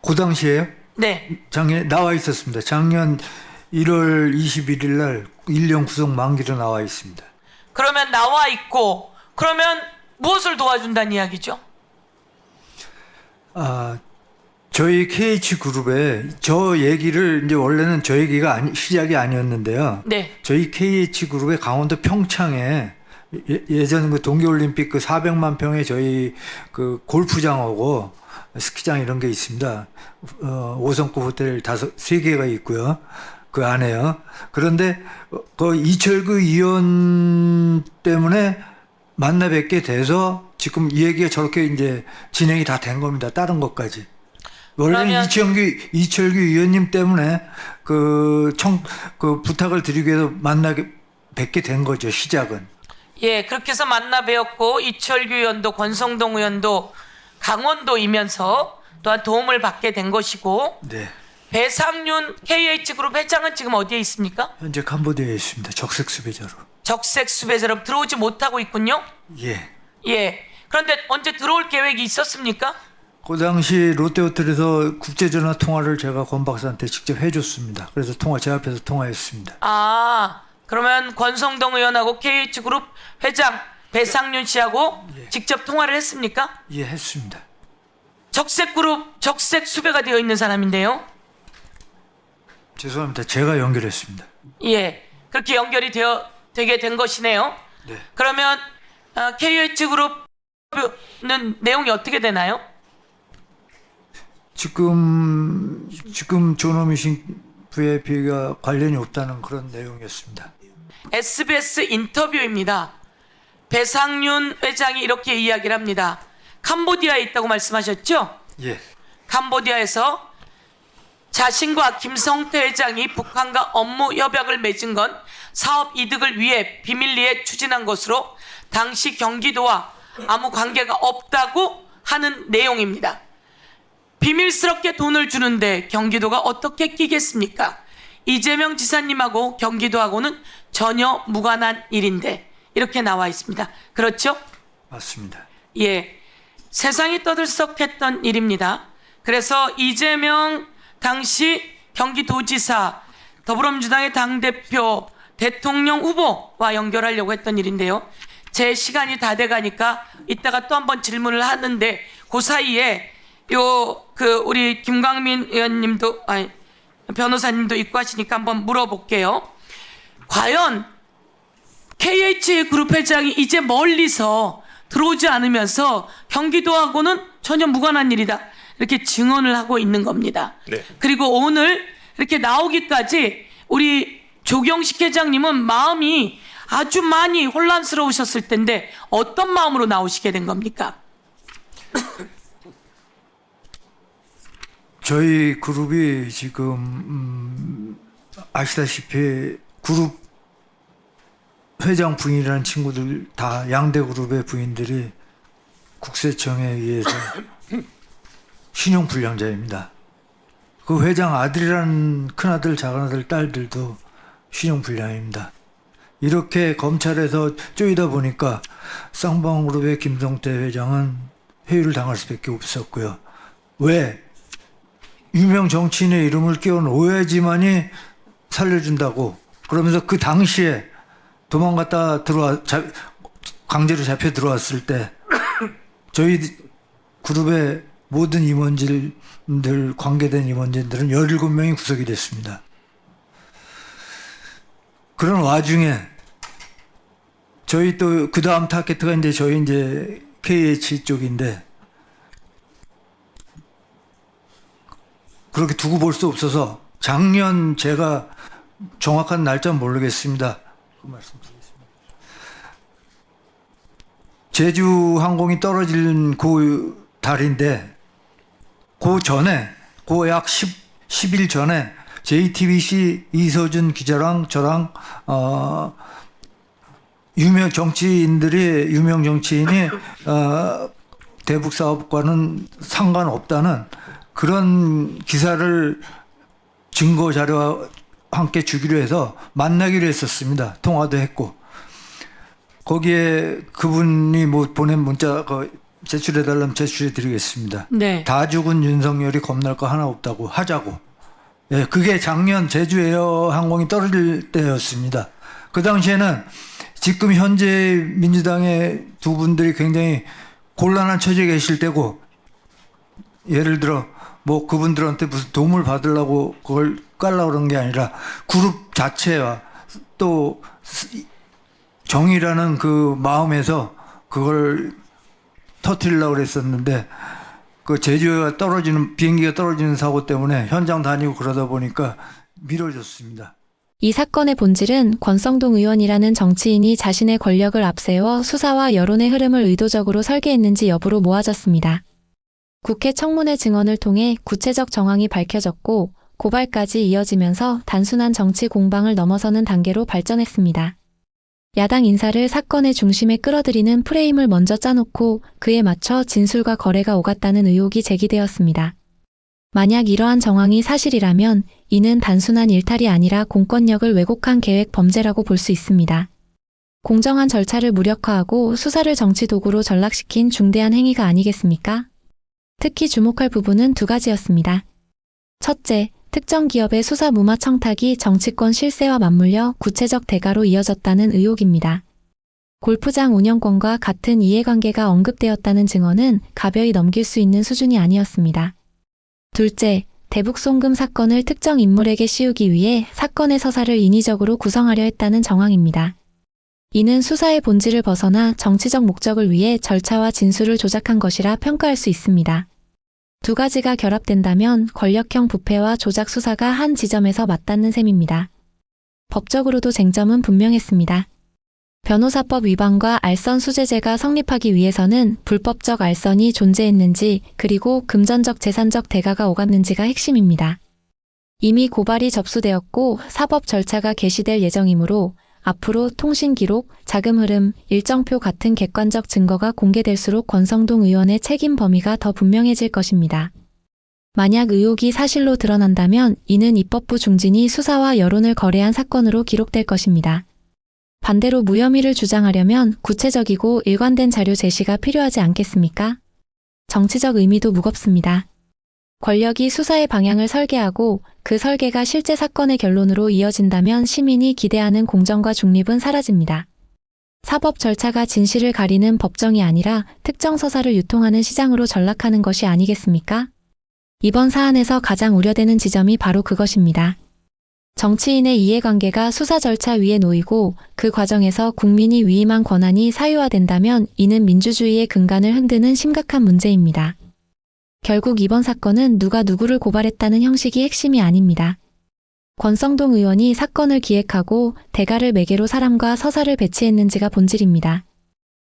그 당시에요? 네. 작년에 나와 있었습니다. 작년 1월 21일 날 1년 구속 만기로 나와 있습니다. 그러면 나와 있고 그러면 무엇을 도와준다는 이야기죠? 저희 KH그룹에 저 얘기를 이제 원래는 저 얘기가 시작이 아니었는데요. 네. 저희 KH그룹의 강원도 평창에 예전 그 동계올림픽 그 400만 평의 저희 그 골프장하고 스키장 이런 게 있습니다. 5성급 호텔 3개가 있고요. 그 안에요. 그런데 그 이철규 의원 때문에 만나 뵙게 돼서 지금 이 얘기가 저렇게 이제 진행이 다 된 겁니다. 다른 것까지. 원래는 이철규 의원님 때문에 그 부탁을 드리기 위해서 뵙게 된 거죠. 시작은. 예, 그렇게 해서 만나 뵈었고 이철규 의원도 권성동 의원도 강원도이면서 또한 도움을 받게 된 것이고 네. 배상윤 KH그룹 회장은 지금 어디에 있습니까? 현재 캄보디아에 있습니다. 적색 수배자로. 적색 수배자로 들어오지 못하고 있군요. 예. 그런데 언제 들어올 계획이 있었습니까? 그 당시 롯데호텔에서 국제전화 통화를 제가 권 박사한테 직접 해줬습니다. 그래서 제 앞에서 통화했습니다. 그러면 권성동 의원하고 KH그룹 회장 배상윤 씨하고 직접 통화를 했습니까? 예, 했습니다. 적색 수배가 되어 있는 사람인데요. 죄송합니다. 제가 연결했습니다. 예, 그렇게 연결이 되게 된 것이네요. 네. 그러면 KH그룹은 내용이 어떻게 되나요? 지금 존어미싱 VIP가 관련이 없다는 그런 내용이었습니다. SBS 인터뷰입니다. 배상윤 회장이 이렇게 이야기를 합니다. 캄보디아에 있다고 말씀하셨죠? 예. 캄보디아에서 자신과 김성태 회장이 북한과 업무 협약을 맺은 건 사업 이득을 위해 비밀리에 추진한 것으로 당시 경기도와 아무 관계가 없다고 하는 내용입니다. 비밀스럽게 돈을 주는데 경기도가 어떻게 끼겠습니까? 이재명 지사님하고 경기도하고는 전혀 무관한 일인데 이렇게 나와 있습니다. 그렇죠? 맞습니다. 예, 세상이 떠들썩했던 일입니다. 그래서 이재명 당시 경기도지사, 더불어민주당의 당대표, 대통령 후보와 연결하려고 했던 일인데요. 제 시간이 다 돼가니까 이따가 또 한번 질문을 하는데 그 사이에 우리 김광민 의원님도 변호사님도 있고 하시니까 한번 물어볼게요. 과연 KH그룹 회장이 이제 멀리서 들어오지 않으면서 경기도하고는 전혀 무관한 일이다 이렇게 증언을 하고 있는 겁니다. 네. 그리고 오늘 이렇게 나오기까지 우리 조경식 회장님은 마음이 아주 많이 혼란스러우셨을 텐데 어떤 마음으로 나오시게 된 겁니까? 저희 그룹이 지금 아시다시피 그룹 회장 부인이라는 친구들 다 양대 그룹의 부인들이 국세청에 의해서 신용불량자입니다. 그 회장 아들이라는 큰아들, 작은아들, 딸들도 신용불량입니다. 이렇게 검찰에서 쪼이다 보니까 쌍방그룹의 김성태 회장은 회유를 당할 수밖에 없었고요. 왜? 유명 정치인의 이름을 끼워넣어야지만이 살려준다고 그러면서 그 당시에 도망갔다 강제로 잡혀 들어왔을 때 저희 그룹의 모든 임원진들, 관계된 임원진들은 17명이 구속이 됐습니다. 그런 와중에 저희 또 그 다음 타겟가 이제 저희 이제 KH 쪽인데 그렇게 두고 볼 수 없어서 작년 제가 정확한 날짜는 모르겠습니다. 그 말씀드리겠습니다. 제주 항공이 떨어진 그 달인데 그 전에 그 약 10일 전에 JTBC 이서준 기자랑 저랑 유명 정치인이 대북 사업과는 상관없다는 그런 기사를 증거 자료와 함께 주기로 해서 만나기로 했었습니다. 통화도 했고 거기에 그분이 뭐 보낸 문자 제출해달라면 제출해드리겠습니다. 네. 다 죽은 윤석열이 겁날 거 하나 없다고 하자고. 예, 그게 작년 제주 에어 항공이 떨어질 때였습니다. 그 당시에는 지금 현재 민주당의 두 분들이 굉장히 곤란한 처지에 계실 때고 예를 들어 뭐 그분들한테 무슨 도움을 받으려고 그걸 깔라고 그런 게 아니라 그룹 자체와 또 정의라는 그 마음에서 그걸 터뜨리려고 그랬었는데 그 제주가 비행기가 떨어지는 사고 때문에 현장 다니고 그러다 보니까 미뤄졌습니다. 이 사건의 본질은 권성동 의원이라는 정치인이 자신의 권력을 앞세워 수사와 여론의 흐름을 의도적으로 설계했는지 여부로 모아졌습니다. 국회 청문회 증언을 통해 구체적 정황이 밝혀졌고 고발까지 이어지면서 단순한 정치 공방을 넘어서는 단계로 발전했습니다. 야당 인사를 사건의 중심에 끌어들이는 프레임을 먼저 짜놓고 그에 맞춰 진술과 거래가 오갔다는 의혹이 제기되었습니다. 만약 이러한 정황이 사실이라면 이는 단순한 일탈이 아니라 공권력을 왜곡한 계획 범죄라고 볼 수 있습니다. 공정한 절차를 무력화하고 수사를 정치 도구로 전락시킨 중대한 행위가 아니겠습니까? 특히 주목할 부분은 두 가지였습니다. 첫째, 특정 기업의 수사 무마 청탁이 정치권 실세와 맞물려 구체적 대가로 이어졌다는 의혹입니다. 골프장 운영권과 같은 이해관계가 언급되었다는 증언은 가벼이 넘길 수 있는 수준이 아니었습니다. 둘째, 대북 송금 사건을 특정 인물에게 씌우기 위해 사건의 서사를 인위적으로 구성하려 했다는 정황입니다. 이는 수사의 본질을 벗어나 정치적 목적을 위해 절차와 진술을 조작한 것이라 평가할 수 있습니다. 두 가지가 결합된다면 권력형 부패와 조작 수사가 한 지점에서 맞닿는 셈입니다. 법적으로도 쟁점은 분명했습니다. 변호사법 위반과 알선 수재죄가 성립하기 위해서는 불법적 알선이 존재했는지 그리고 금전적 재산적 대가가 오갔는지가 핵심입니다. 이미 고발이 접수되었고 사법 절차가 개시될 예정이므로 앞으로 통신 기록, 자금 흐름, 일정표 같은 객관적 증거가 공개될수록 권성동 의원의 책임 범위가 더 분명해질 것입니다. 만약 의혹이 사실로 드러난다면 이는 입법부 중진이 수사와 여론을 거래한 사건으로 기록될 것입니다. 반대로 무혐의를 주장하려면 구체적이고 일관된 자료 제시가 필요하지 않겠습니까? 정치적 의미도 무겁습니다. 권력이 수사의 방향을 설계하고 그 설계가 실제 사건의 결론으로 이어진다면 시민이 기대하는 공정과 중립은 사라집니다. 사법 절차가 진실을 가리는 법정이 아니라 특정 서사를 유통하는 시장으로 전락하는 것이 아니겠습니까? 이번 사안에서 가장 우려되는 지점이 바로 그것입니다. 정치인의 이해관계가 수사 절차 위에 놓이고 그 과정에서 국민이 위임한 권한이 사유화된다면 이는 민주주의의 근간을 흔드는 심각한 문제입니다. 결국 이번 사건은 누가 누구를 고발했다는 형식이 핵심이 아닙니다. 권성동 의원이 사건을 기획하고 대가를 매개로 사람과 서사를 배치했는지가 본질입니다.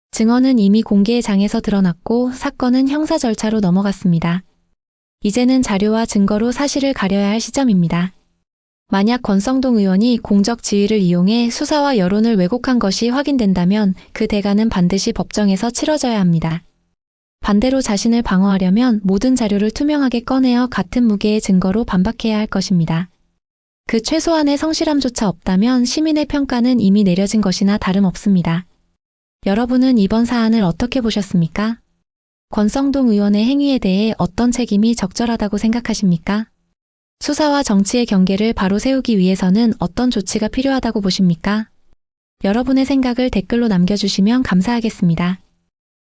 증언은 이미 공개의 장에서 드러났고 사건은 형사 절차로 넘어갔습니다. 이제는 자료와 증거로 사실을 가려야 할 시점입니다. 만약 권성동 의원이 공적 지위를 이용해 수사와 여론을 왜곡한 것이 확인된다면 그 대가는 반드시 법정에서 치러져야 합니다. 반대로 자신을 방어하려면 모든 자료를 투명하게 꺼내어 같은 무게의 증거로 반박해야 할 것입니다. 그 최소한의 성실함조차 없다면 시민의 평가는 이미 내려진 것이나 다름없습니다. 여러분은 이번 사안을 어떻게 보셨습니까? 권성동 의원의 행위에 대해 어떤 책임이 적절하다고 생각하십니까? 수사와 정치의 경계를 바로 세우기 위해서는 어떤 조치가 필요하다고 보십니까? 여러분의 생각을 댓글로 남겨주시면 감사하겠습니다.